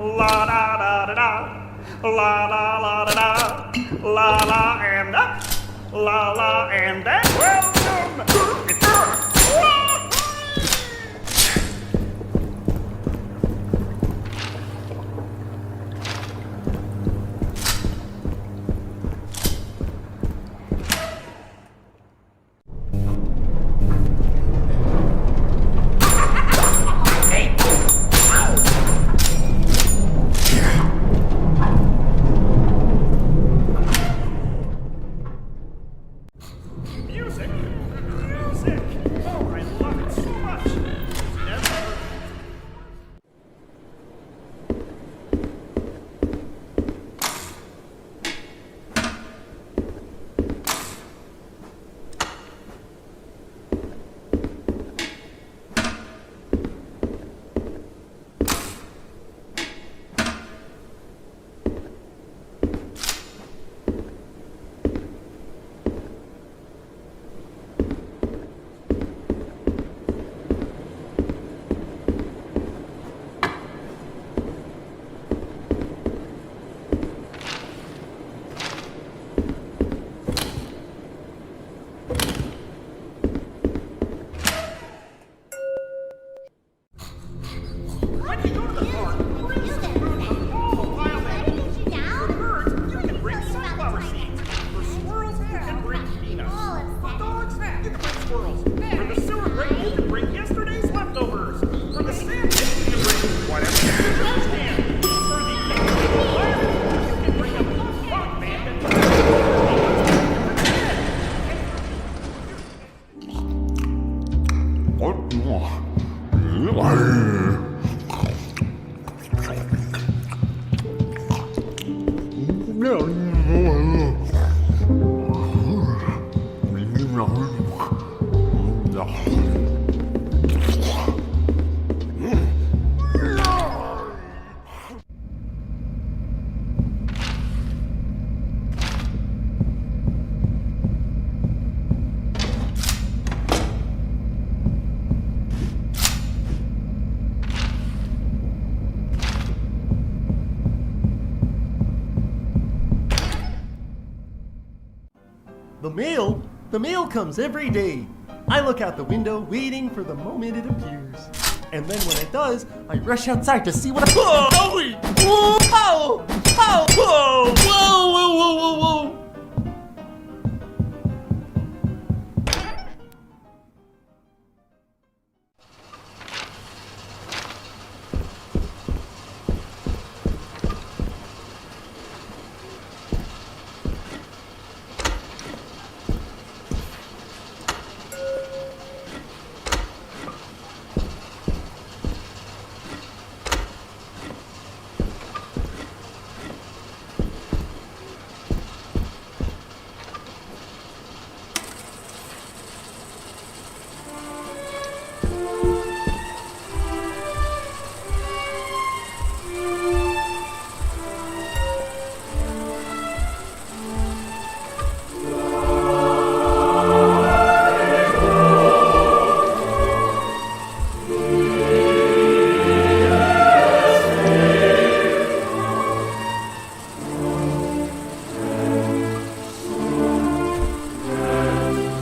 S9: La da da da da, la la la da da, la la and up, la la and that. Welcome.
S7: The mail comes every day. I look out the window waiting for the moment it appears. And then when it does, I rush outside to see what I... Whoa! Whoa! Whoa! Whoa! Whoa! Whoa! Whoa! Whoa! Whoa!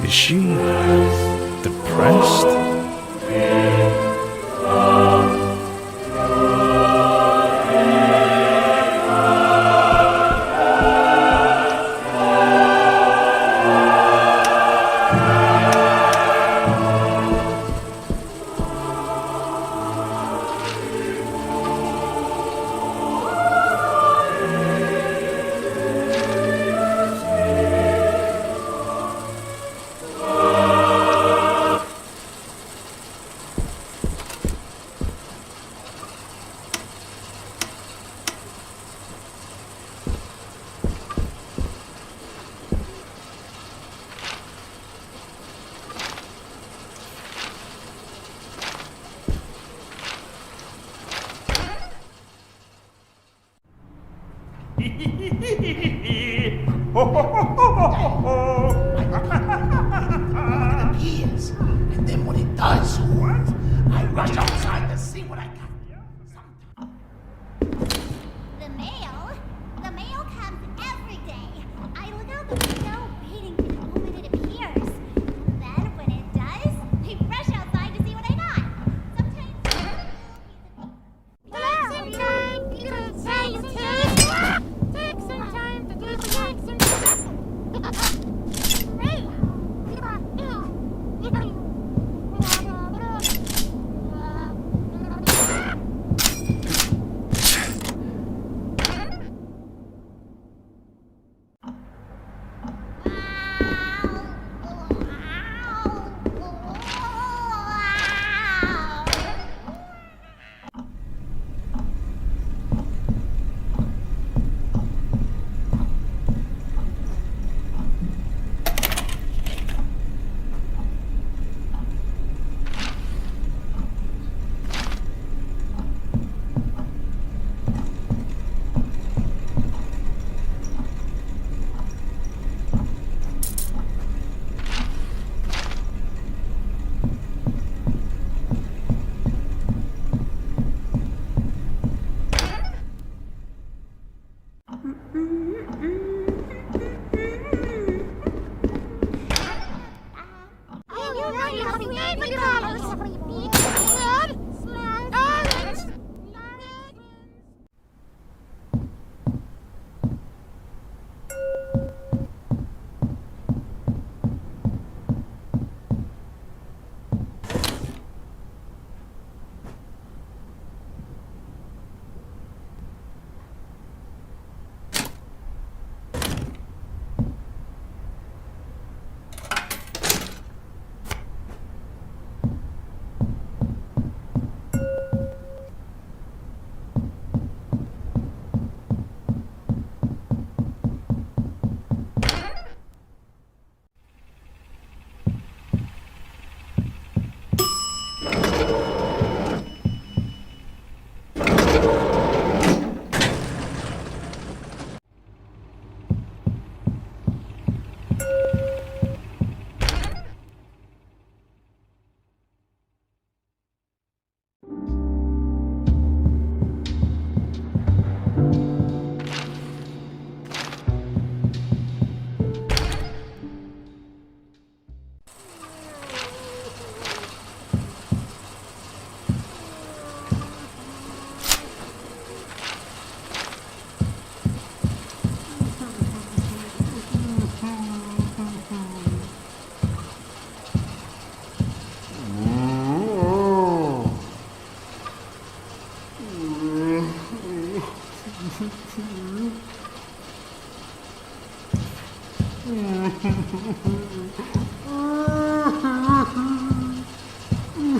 S5: Is she depressed?
S12: It appears, and then when it does, I rush outside to see what I got.
S11: The mail comes every day. I look out the window waiting for the moment it appears. And then when it does, I rush outside to see what I got.
S13: Take some time to do some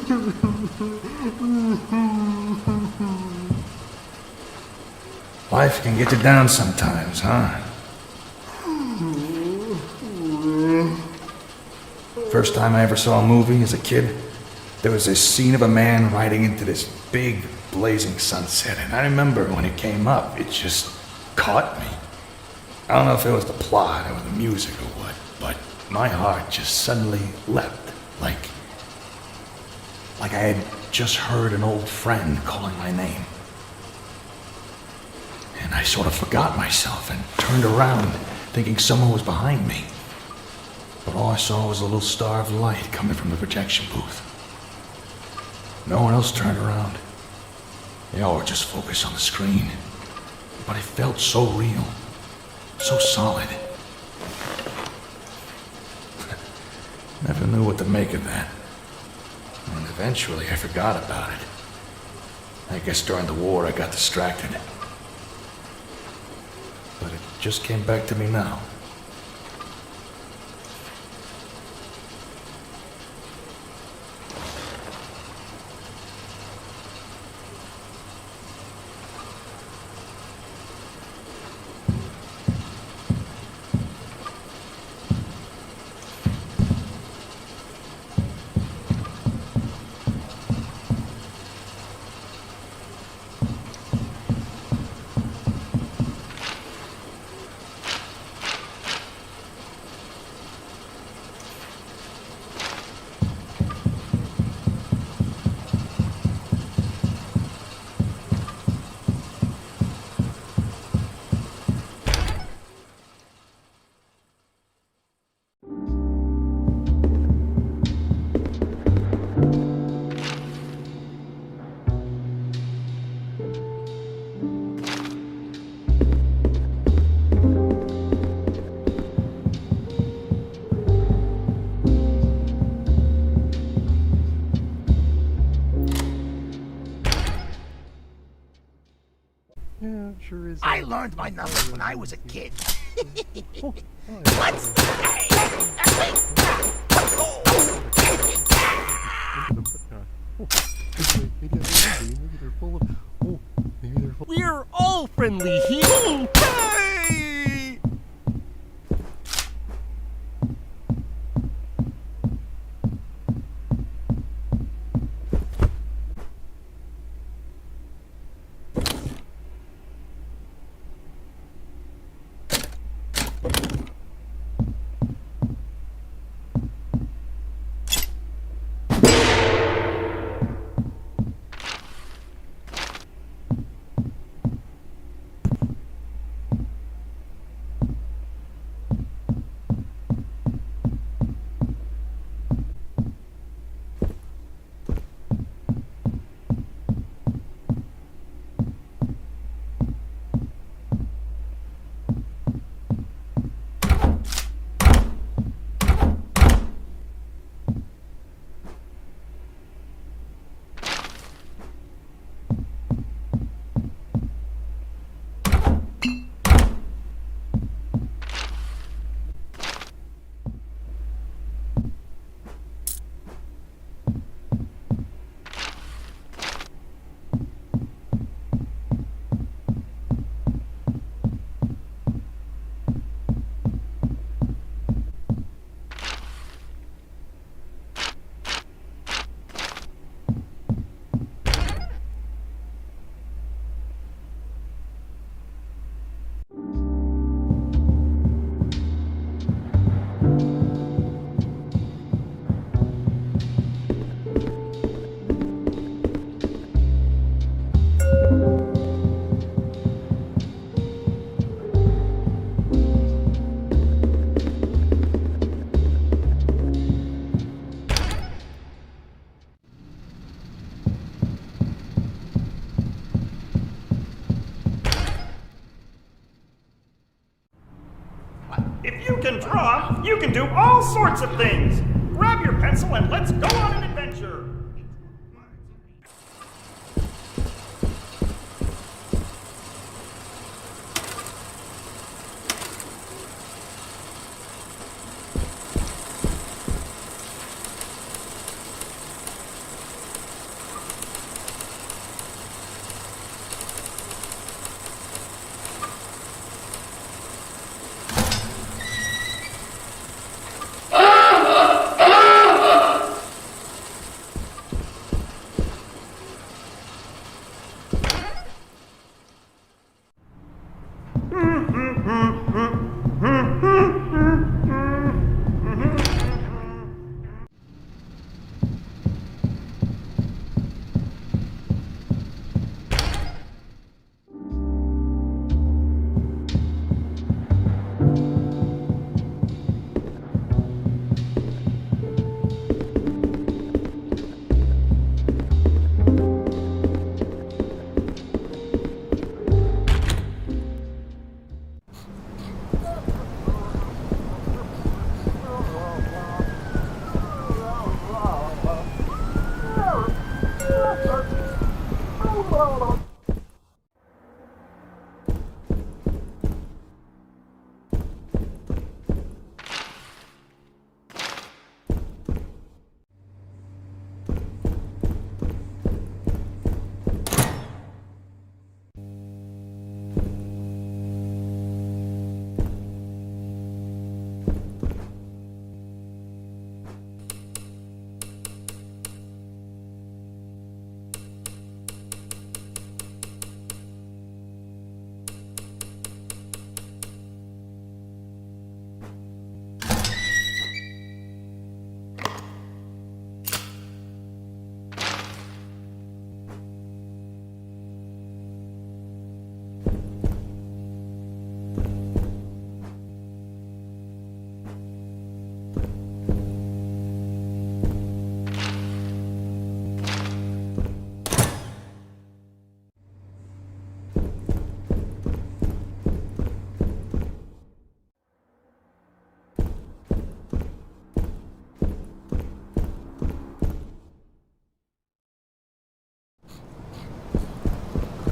S5: Life can get you down sometimes, huh? First time I ever saw a movie as a kid, there was this scene of a man riding into this big, blazing sunset, and I remember when it came up, it just caught me. I don't know if it was the plot or the music or what, but my heart just suddenly leapt, like I had just heard an old friend calling my name. And I sort of forgot myself and turned around, thinking someone was behind me. But all I saw was a little star of light coming from the projection booth. No one else turned around. They all were just focused on the screen. But it felt so real, so solid. Never knew what to make of that. And eventually I forgot about it. I guess during the war I got distracted. But it just came back to me now.
S12: I learned my numbers when I was a kid. What's
S7: We're all friendly here. Hey!
S9: If you can draw, you can do all sorts of things. Grab your pencil and let's go on an adventure.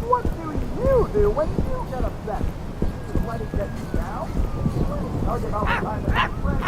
S10: What do you do when you get upset? You let it get you down? Hug it all the time and have friends.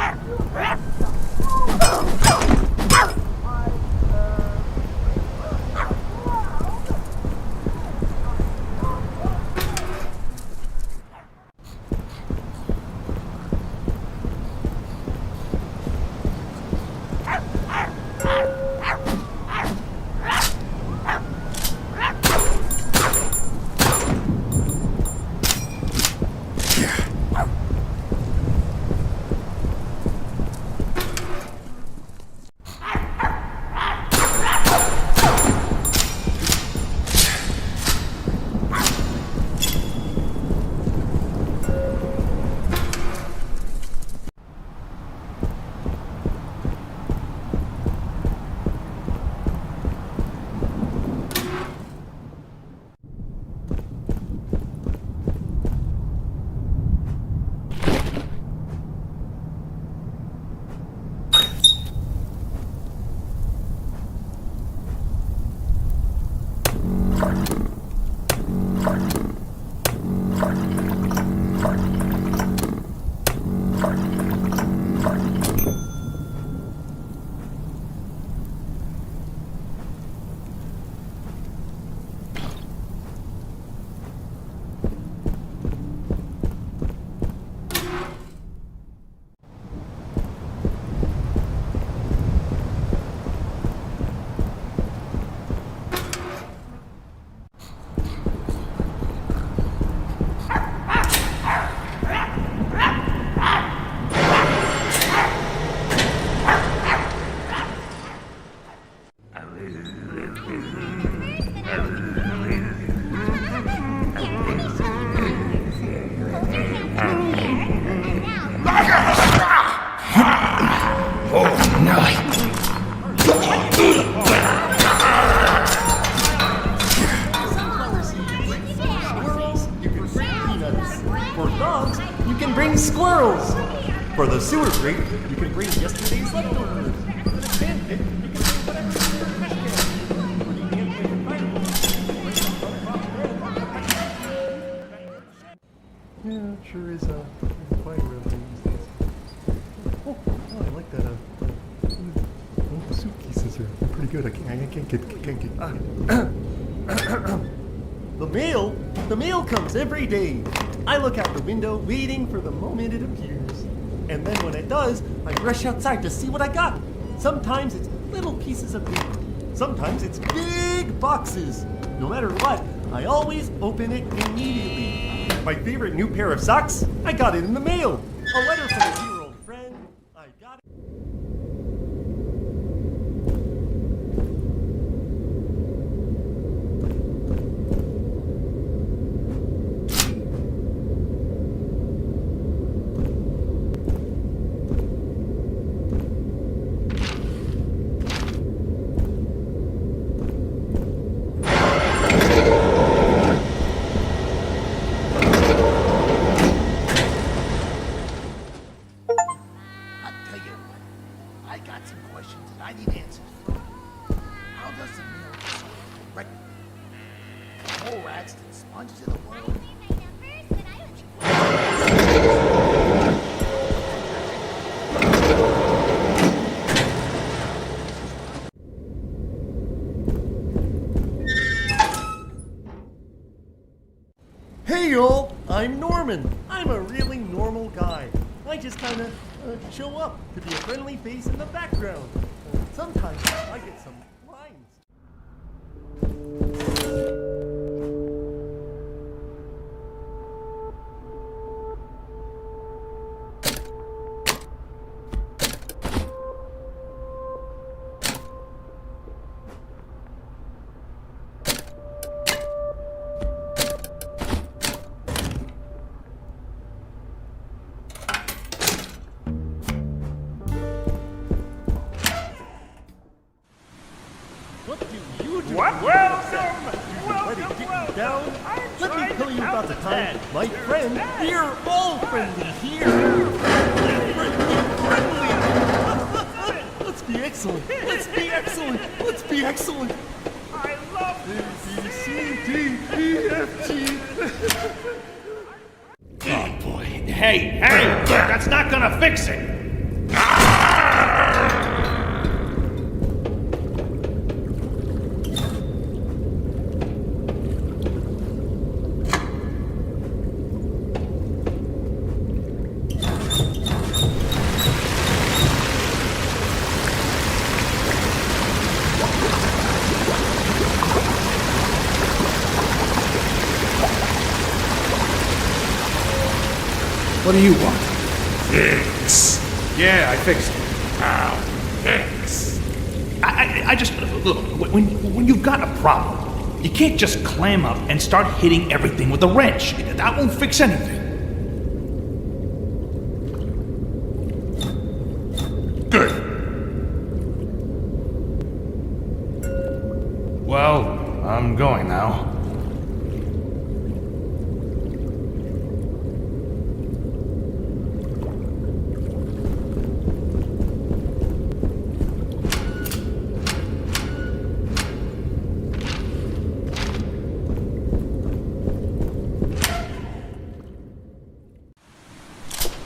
S7: Squirrels! For the sewer grate, you can bring yesterday's leftovers. For the sand pit, you can bring whatever's in your trash can. For the ant pit fire, yeah, it sure is quite real these days. Oh, I like that. The suitcases are pretty good. I can't get. The mail comes every day. I look out the window, waiting for the moment it appears. And then when it does, I rush outside to see what I got. Sometimes it's little pieces of paper. Sometimes it's big boxes. No matter what, I always open it immediately. My favorite new pair of socks? I got it in the mail. A letter from a dear old friend. I got it.
S12: more rats than sponges in the world.
S7: Hey y'all, I'm Norman. I'm a really normal guy. I just kind of show up to be a friendly face in the background. Sometimes I get some lines. What do you do?
S9: What? Welcome,
S7: Down. Let me tell you about the time, my friend. We're all friendly here. Friendly. Let's be excellent. Let's be excellent. Let's be excellent.
S9: I love
S7: A, B, C, D, E, F, G.
S5: Oh boy. Hey, that's not gonna fix it. What do you want?
S3: Fix.
S5: Yeah, I fixed it.
S3: Now, fix.
S5: I just look, when you've got a problem, you can't just clam up and start hitting everything with a wrench. That won't fix anything.
S3: Good.
S5: Well, I'm going now.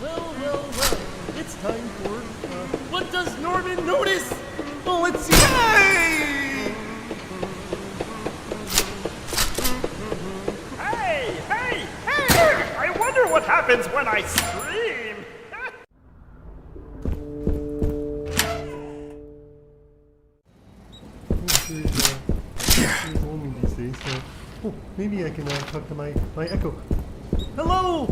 S7: Well. It's time for, what does Norman notice? Oh, let's see.
S9: Hey! I wonder what happens when I scream.
S7: There's only these days, so... Oh, maybe I can talk to my echo. Hello!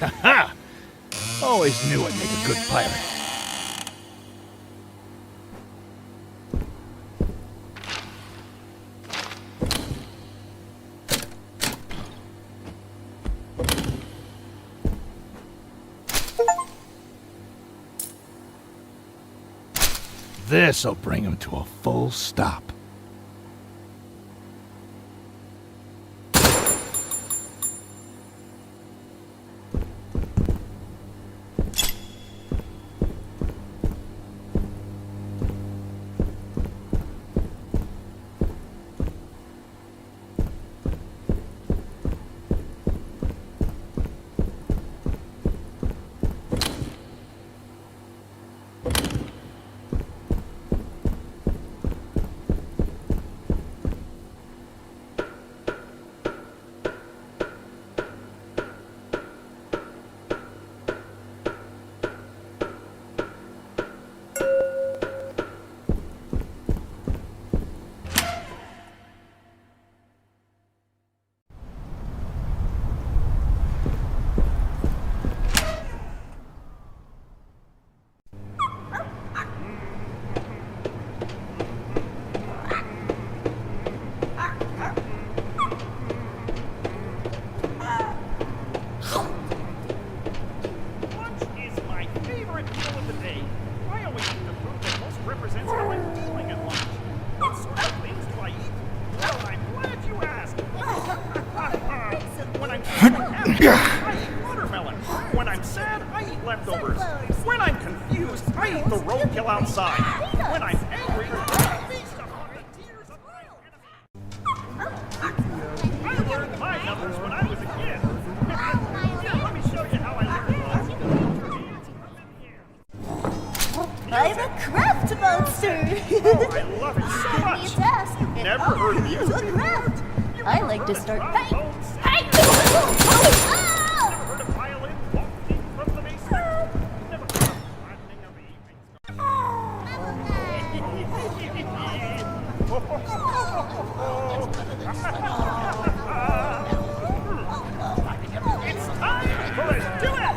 S5: Ha! Always knew I'd make a good pirate. This'll bring him to a full stop.
S9: I eat watermelon. When I'm sad, I eat leftovers. When I'm confused, I eat the roadkill outside. When I'm angry, I feast upon the tears of my enemies. I learned my numbers when I was a kid. Yeah, let me show you how I learned those.
S8: I'm a craft monster!
S9: Oh, I love it so much!
S8: Give me a task, and
S9: Never
S8: I'll
S9: heard
S8: give
S9: of
S8: you a craft! I like to start... Hey! Hey!
S9: Never heard of violin walking from the basement? Never heard of flattening of the It's time for a duet!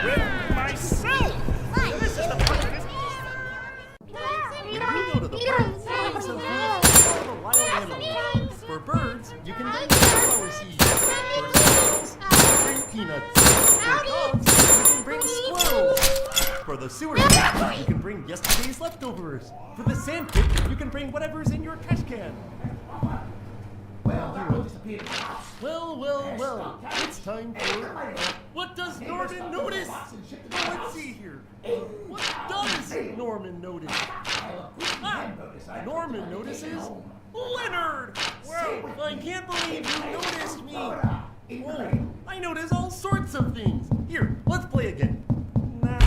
S9: With myself! This is the part that is...
S7: When we go to the birds, we also all the wild animals. For birds, you can bring sunflower seeds. For squirrels, you can bring peanuts. For dogs, you can bring squirrels. For the sewer cat, you can bring yesterday's leftovers. For the sand pit, you can bring whatever's in your trash can. Well, it's time for... What does Norman notice? Let's see here. What does Norman notice? Norman notices Leonard! Whoa, I can't believe you noticed me! Whoa, I notice all sorts of things. Here, let's play again. Now...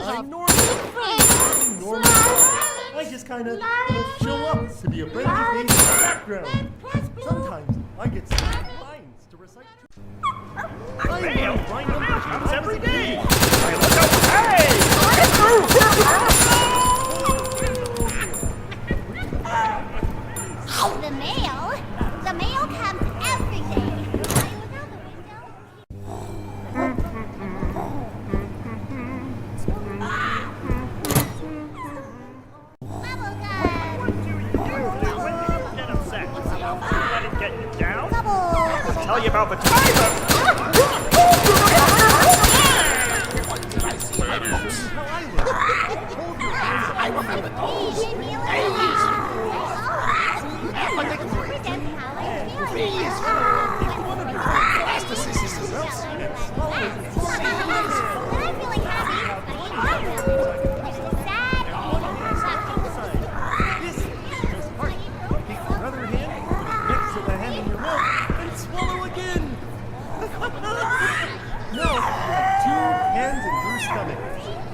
S7: I'm Norman. I just kind of show up to be a friendly face in the background. Sometimes I get some lines to recite.
S9: Mail comes every day! Hey, look out! Hey!
S11: The mail comes every day.
S9: Tell you about the time
S12: I remember those.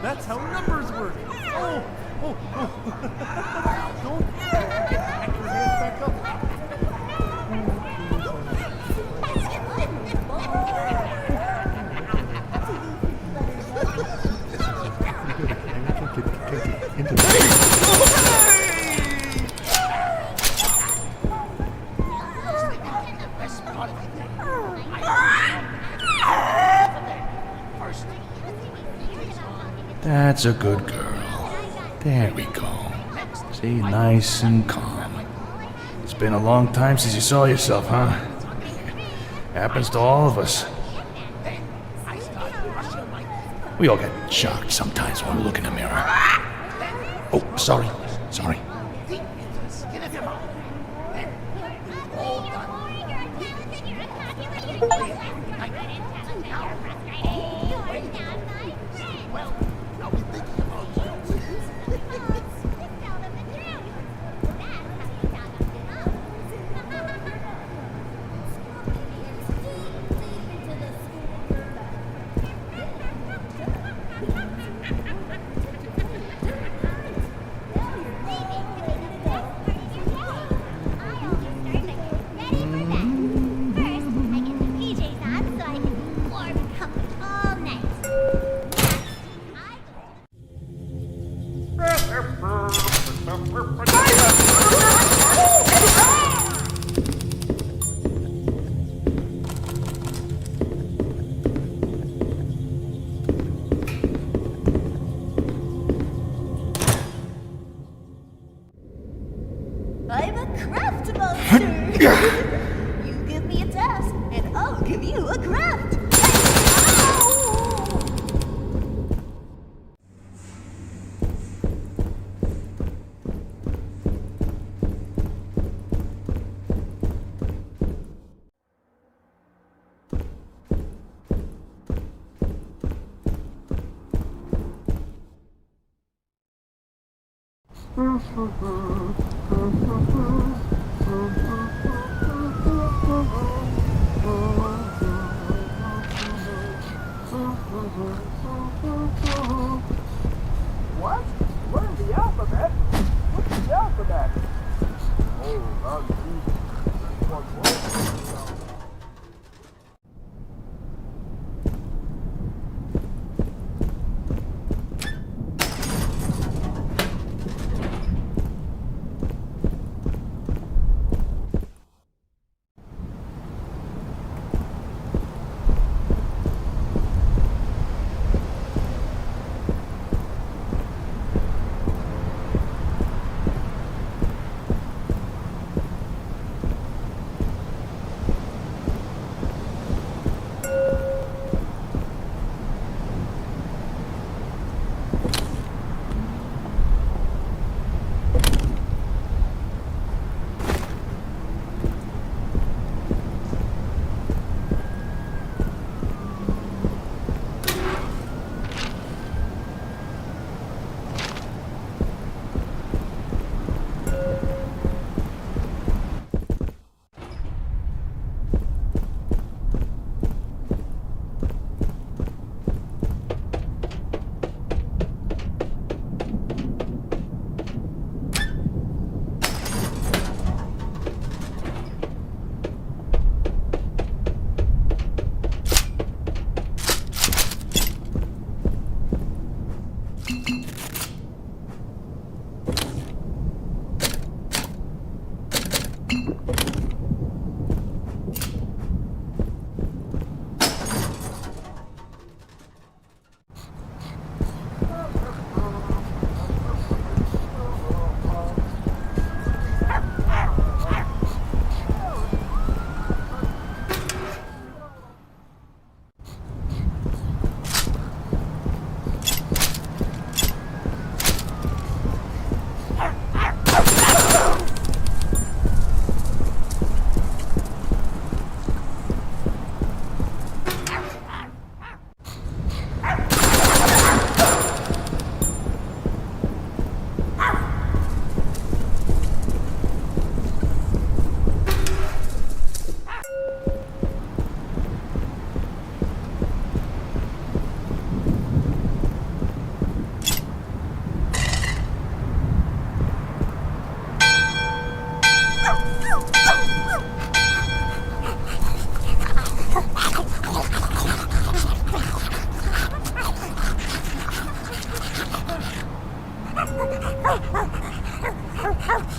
S7: That's how numbers work. Oh.
S5: That's a good girl. There we go. See, nice and calm. It's been a long time since you saw yourself, huh? Happens to all of us. We all get shocked sometimes when we look in the mirror. Oh, sorry.
S8: I'm a craft monster! You give me a task, and I'll give you a craft!
S10: What? Learn the alphabet? What's the alphabet? Oh, that's one word.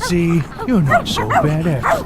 S5: See, you're not so bad after all.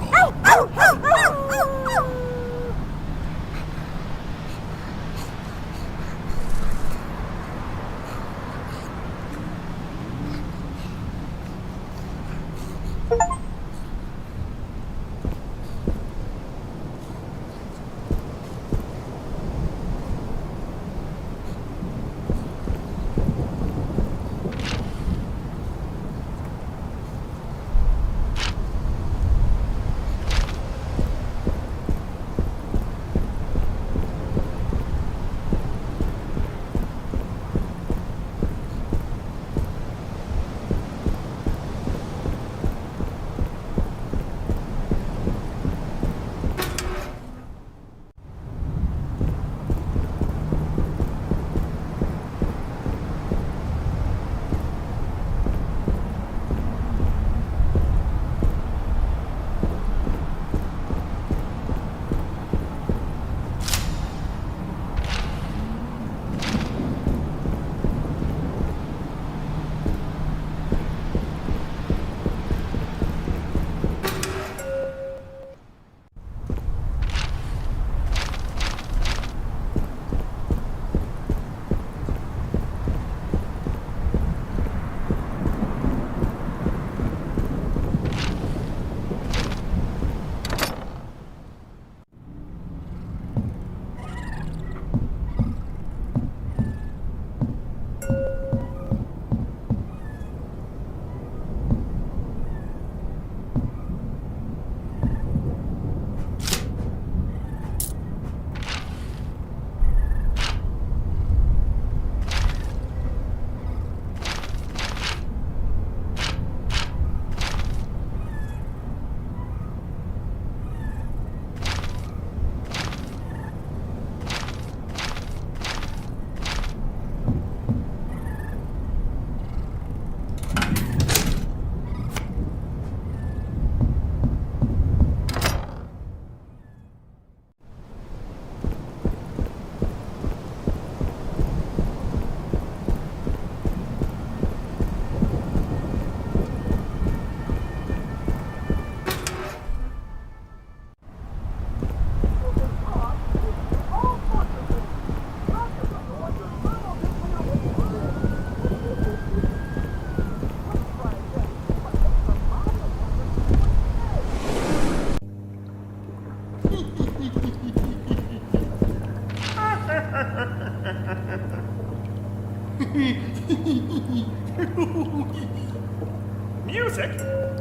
S9: Music?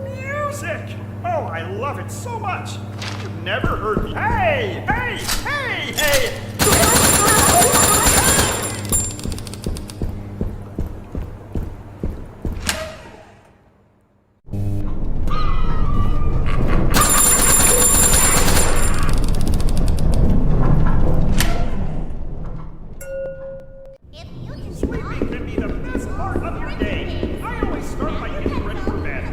S9: Music! Oh, I love it so much! You've never heard me. Hey! Hey! Hey! Hey! Sleeping can be the best part of your day. I always start by getting ready for bed.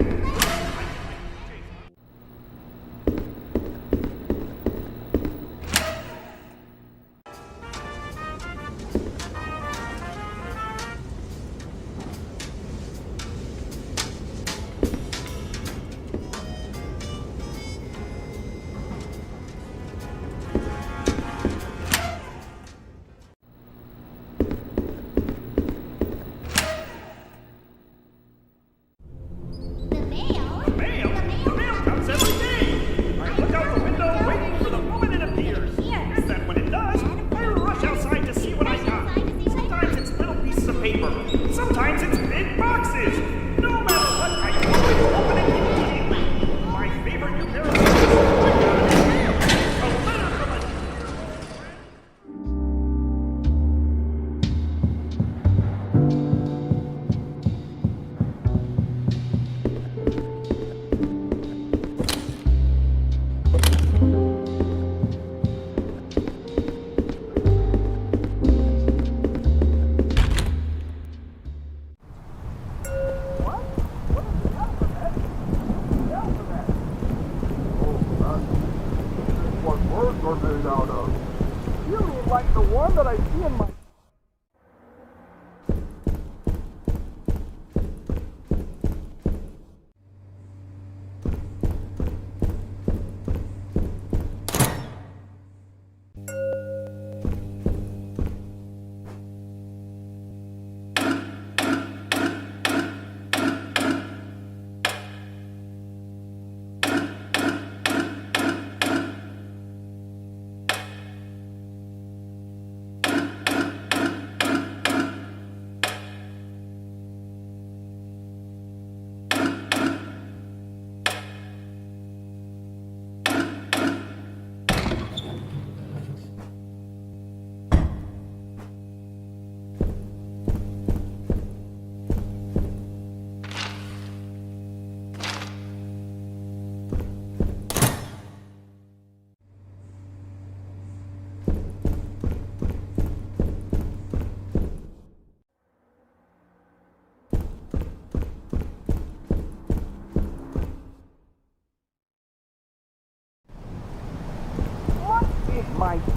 S11: The mail?
S9: Mail? The mail comes every day. I look out the window waiting for the moment it appears. And then when it does, I rush outside to see what I got. Sometimes it's little pieces of paper. Sometimes it's big boxes. No matter what, I always open it immediately. My favorite new pair of shoes. A letter from a
S10: What words are made out of? You mean like the one that I see in my...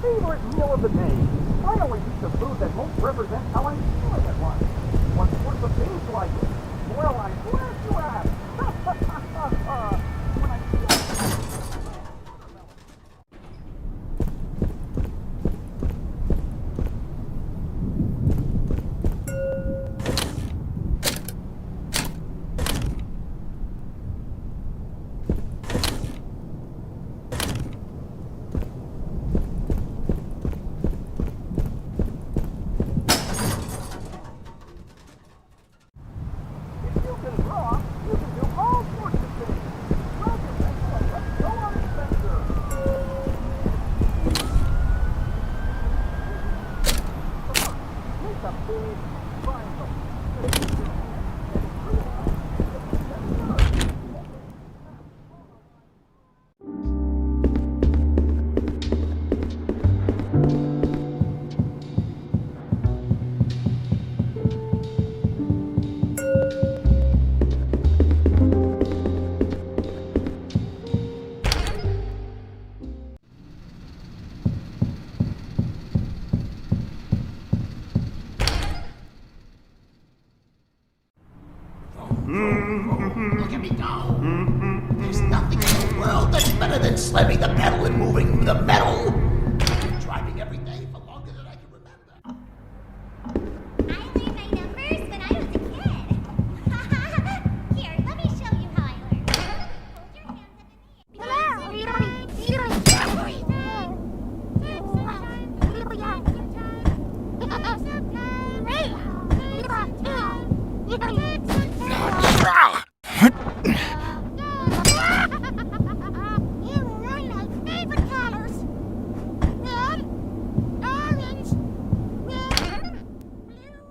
S10: favorite meal of the day. I always eat the food that most represents how I'm feeling at once. What sorts of things do I eat? Well, I'm glad you asked. When I
S12: Look at me go. There's nothing in the world that's better than slamming the pedal and moving the metal. I've been driving every day for longer than I can remember.
S11: I learned my numbers when I was a kid. Here, let me show you how I learned. Hold your hands up in the air.
S13: You learn my favorite colors. Red, orange, red, blue.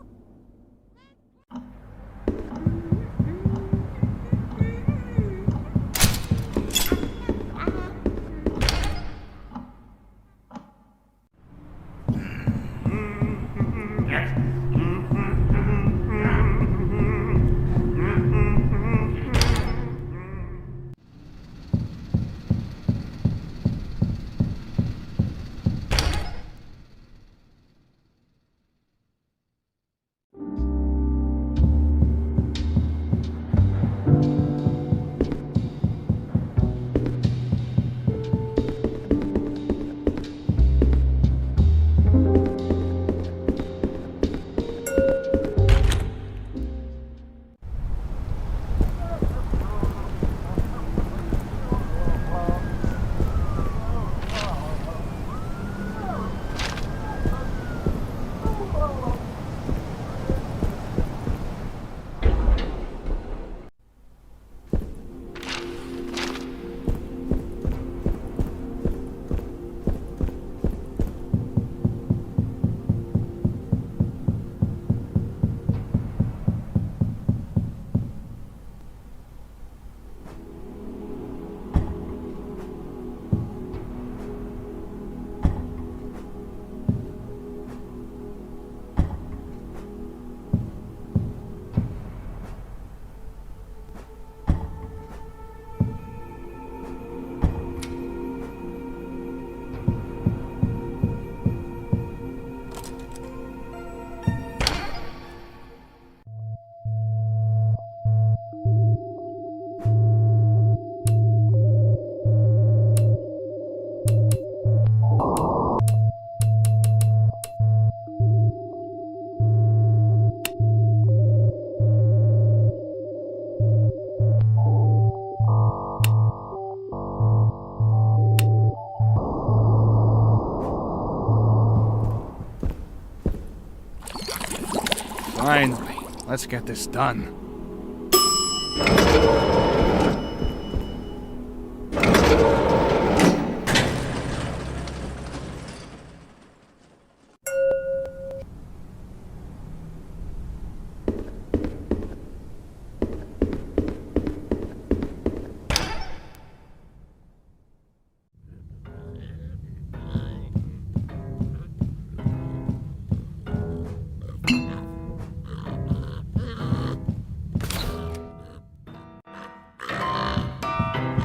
S5: Finally, let's get this done.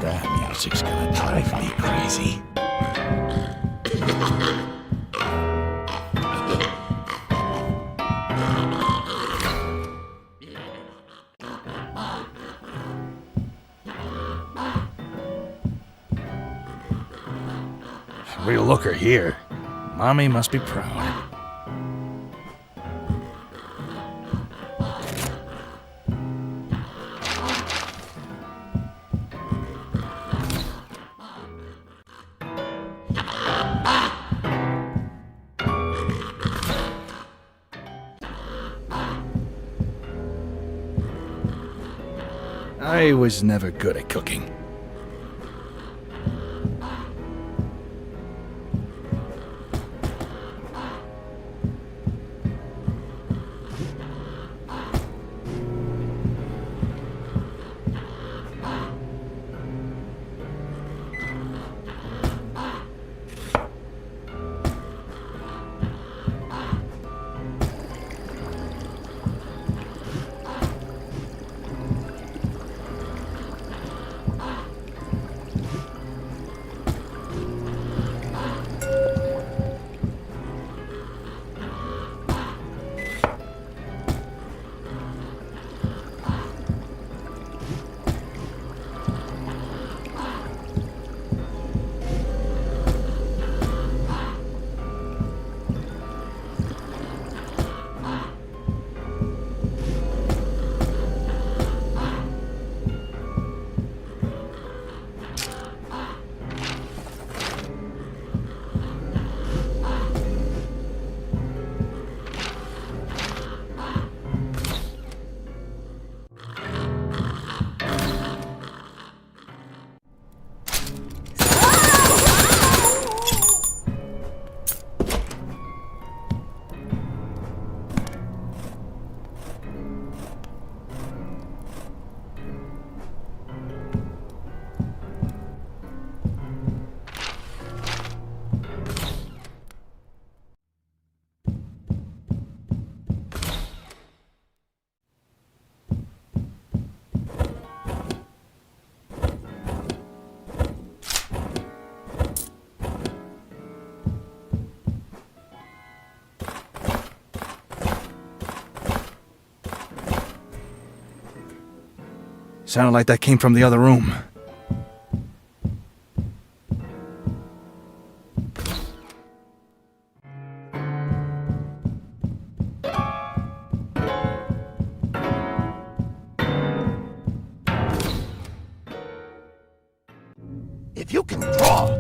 S12: That music's gonna drive me crazy.
S5: Real looker here. Mommy must be proud. I was never good at cooking. Sounded like that came from the other room.
S12: If you can draw...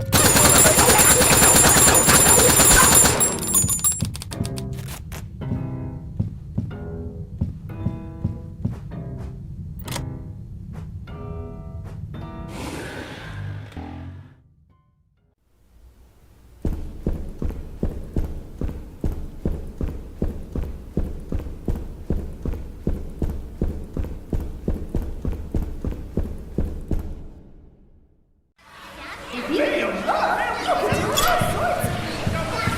S8: If you can draw, you can do all sorts of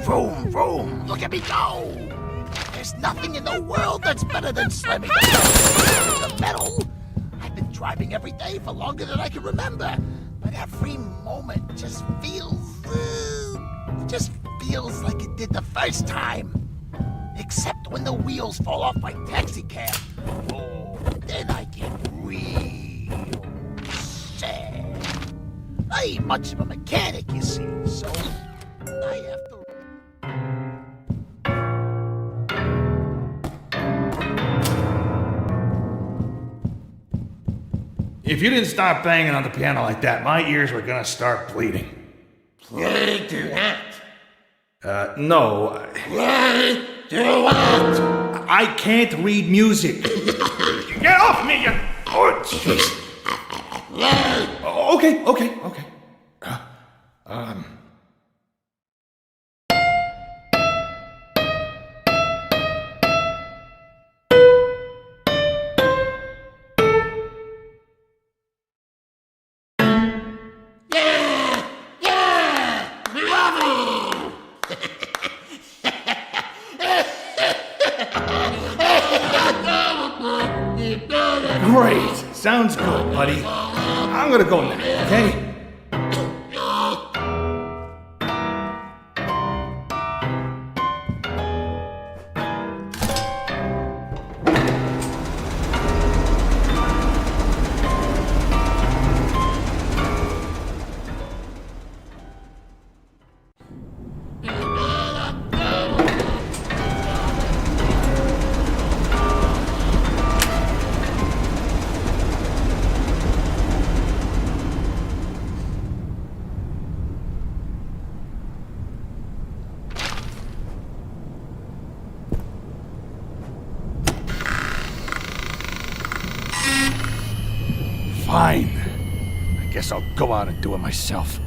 S12: Vroom, vroom, look at me go! There's nothing in the world that's better than slamming the metal. I've been driving every day for longer than I can remember, but every moment just feels like it did the first time. Except when the wheels fall off my taxi cab. Oh, then I get real sad. I ain't much of a mechanic, you see, so I have to...
S5: If you didn't start banging on the piano like that, my ears were gonna start bleeding.
S12: Play to that.
S5: No.
S12: Play to what?
S5: I can't read music. Get off me, you... Oh, jeez. Okay. Great. Sounds good, buddy. I'm gonna go now, okay? Fine. I guess I'll go out and do it myself.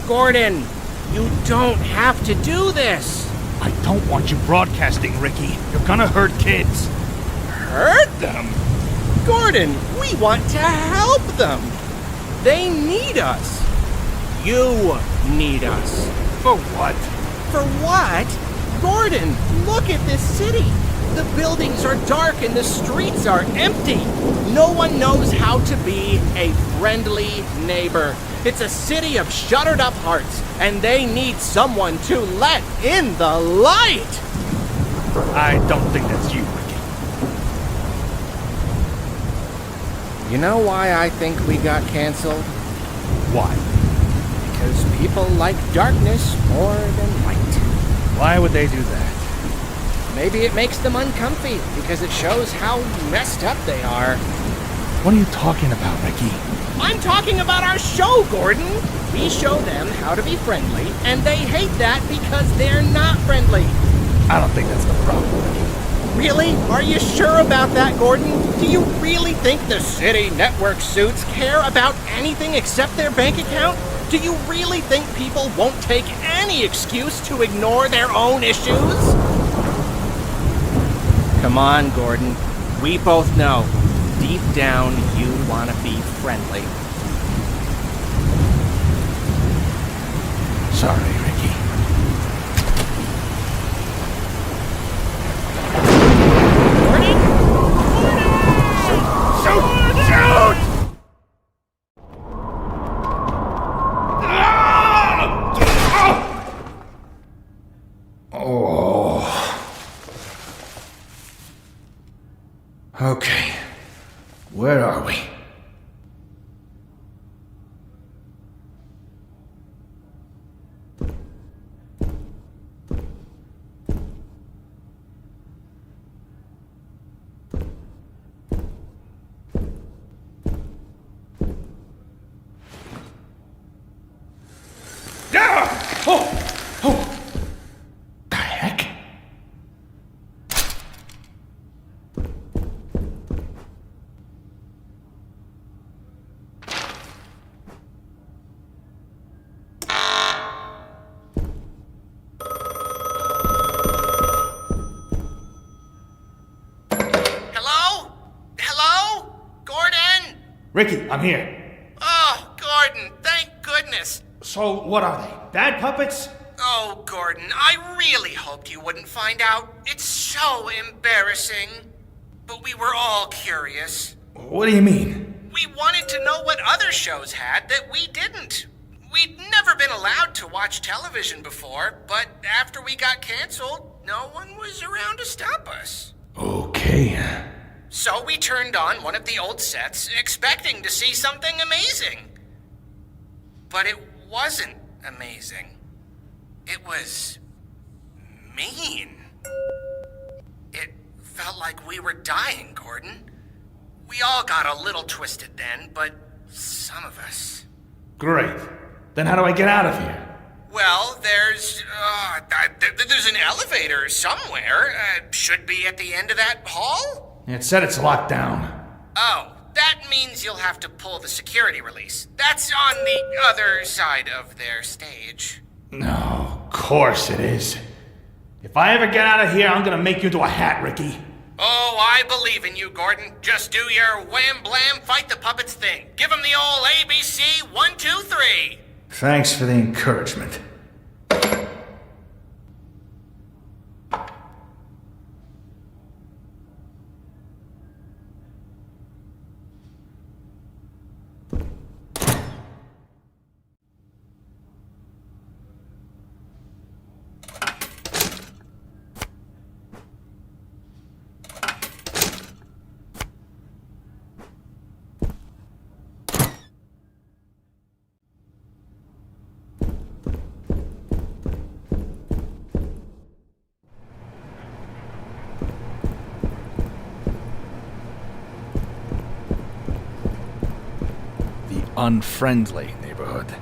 S6: Gordon, you don't have to do this.
S5: I don't want you broadcasting, Ricky. You're gonna hurt kids.
S6: Hurt them? Gordon, we want to help them. They need us. You need us.
S5: For what?
S6: For what? Gordon, look at this city. The buildings are dark and the streets are empty. No one knows how to be a friendly neighbor. It's a city of shuttered up hearts, and they need someone to let in the light.
S5: I don't think that's you, Ricky.
S6: You know why I think we got canceled?
S5: Why?
S6: Because people like darkness more than light.
S5: Why would they do that?
S6: Maybe it makes them uncomfy because it shows how messed up they are.
S5: What are you talking about, Ricky?
S6: I'm talking about our show, Gordon. We show them how to be friendly, and they hate that because they're not friendly.
S5: I don't think that's the problem.
S6: Really? Are you sure about that, Gordon? Do you really think the city network suits care about anything except their bank account? Do you really think people won't take any excuse to ignore their own issues? Come on, Gordon. We both know, deep down, you want to be friendly.
S5: Sorry, Ricky. Okay, where are we? The heck?
S6: Hello? Hello? Gordon?
S5: Ricky, I'm here.
S6: Oh, Gordon, thank goodness.
S5: So, what are they? Bad puppets?
S6: Oh, Gordon, I really hoped you wouldn't find out. It's so embarrassing. But we were all curious.
S5: What do you mean?
S6: We wanted to know what other shows had that we didn't. We'd never been allowed to watch television before, but after we got canceled, no one was around to stop us.
S5: Okay.
S6: So we turned on one of the old sets, expecting to see something amazing. But it wasn't amazing. It was mean. It felt like we were dying, Gordon. We all got a little twisted then, but some of us.
S5: Great. Then how do I get out of here?
S6: Well, there's an elevator somewhere. Should be at the end of that hall?
S5: It said it's locked down.
S6: Oh, that means you'll have to pull the security release. That's on the other side of their stage.
S5: No, of course it is. If I ever get out of here, I'm gonna make you into a hat, Ricky.
S6: Oh, I believe in you, Gordon. Just do your wham blam fight the puppets thing. Give him the old ABC 1, 2, 3.
S5: Thanks for the encouragement. Unfriendly neighborhood.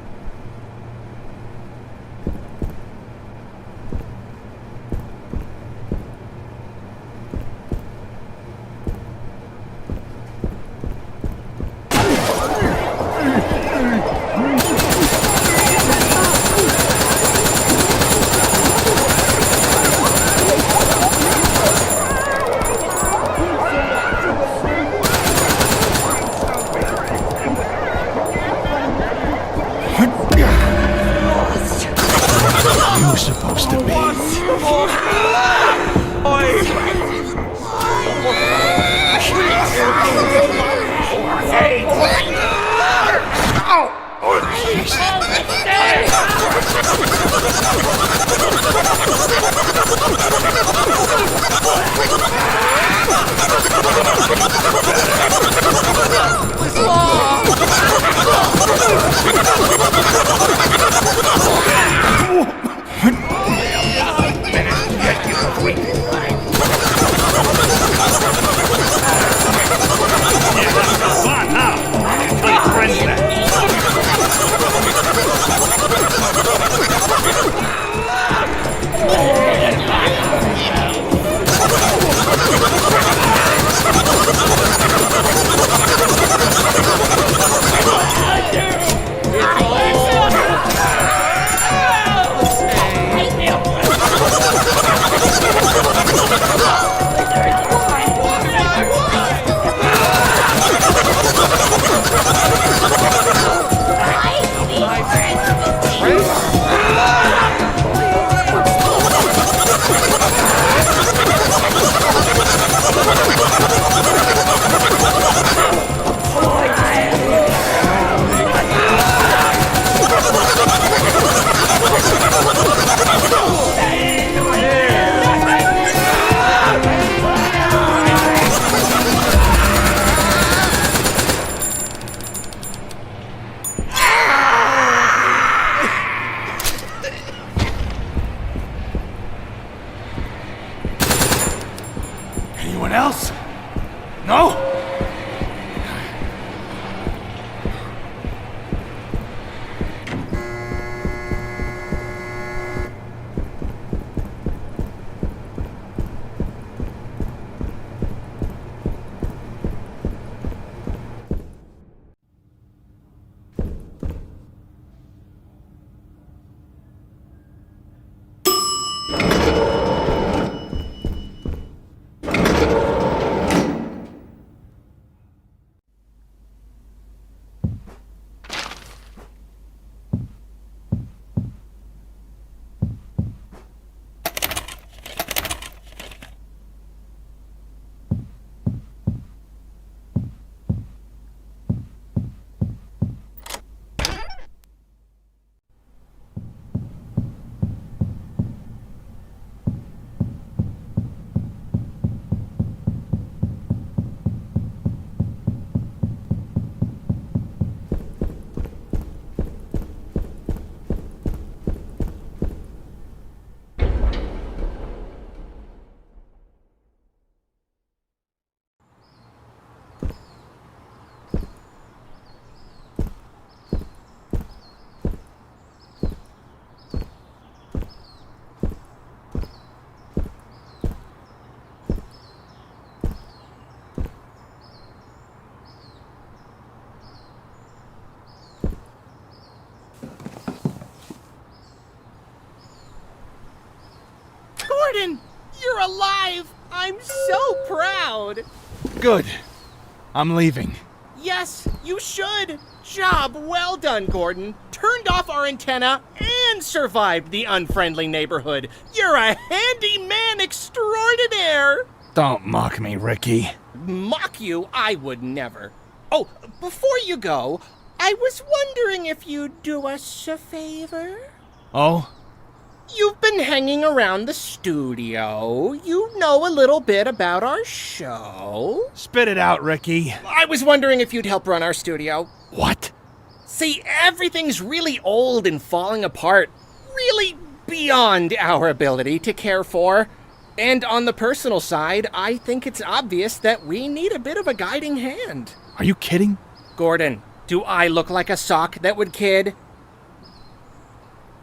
S5: Supposed to be.
S6: I'm so proud.
S5: Good. I'm leaving.
S6: Yes, you should. Job well done, Gordon. Turned off our antenna and survived the unfriendly neighborhood. You're a handyman extraordinaire.
S5: Don't mock me, Ricky.
S6: Mock you? I would never. Oh, before you go, I was wondering if you'd do us a favor?
S5: Oh?
S6: You've been hanging around the studio. You know a little bit about our show.
S5: Spit it out, Ricky.
S6: I was wondering if you'd help run our studio.
S5: What?
S6: See, everything's really old and falling apart. Really beyond our ability to care for. And on the personal side, I think it's obvious that we need a bit of a guiding hand.
S5: Are you kidding?
S6: Gordon, do I look like a sock that would kid?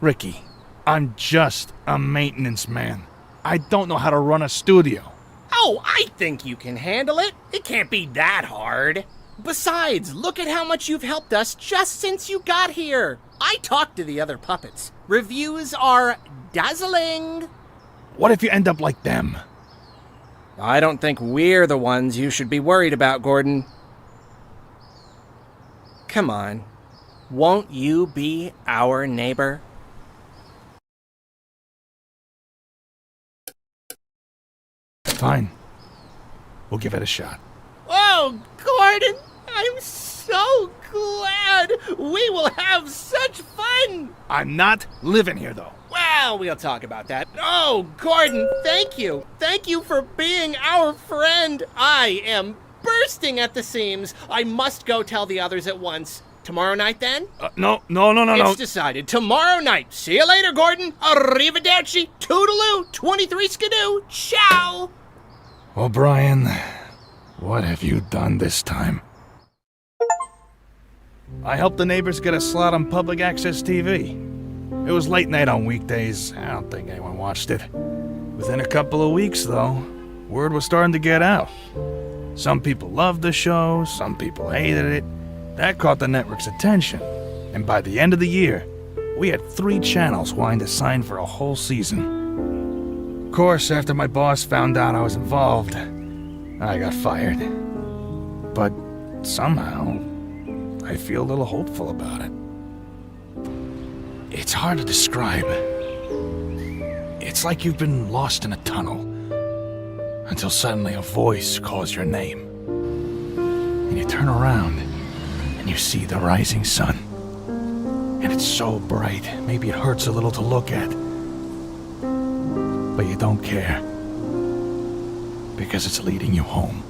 S5: Ricky, I'm just a maintenance man. I don't know how to run a studio.
S6: Oh, I think you can handle it. It can't be that hard. Besides, look at how much you've helped us just since you got here. I talked to the other puppets. Reviews are dazzling.
S5: What if you end up like them?
S6: I don't think we're the ones you should be worried about, Gordon. Come on. Won't you be our neighbor?
S5: Fine. We'll give it a shot.
S6: Oh, Gordon, I'm so glad. We will have such fun.
S5: I'm not living here, though.
S6: Well, we'll talk about that. Oh, Gordon, thank you. Thank you for being our friend. I am bursting at the seams. I must go tell the others at once. Tomorrow night, then?
S5: No.
S6: It's decided. Tomorrow night. See you later, Gordon. Arrivederci. Toodaloo. 23 skidoo. Ciao.
S5: Well, Brian, what have you done this time? I helped the neighbors get a slot on public access TV. It was late night on weekdays. I don't think anyone watched it. Within a couple of weeks, though, word was starting to get out. Some people loved the show, some people hated it. That caught the network's attention. And by the end of the year, we had 3 channels wanting to sign for a whole season. Of course, after my boss found out I was involved, I got fired. But somehow, I feel a little hopeful about it. It's hard to describe. It's like you've been lost in a tunnel until suddenly a voice calls your name. And you turn around and you see the rising sun. And it's so bright, maybe it hurts a little to look at. But you don't care, because it's leading you home.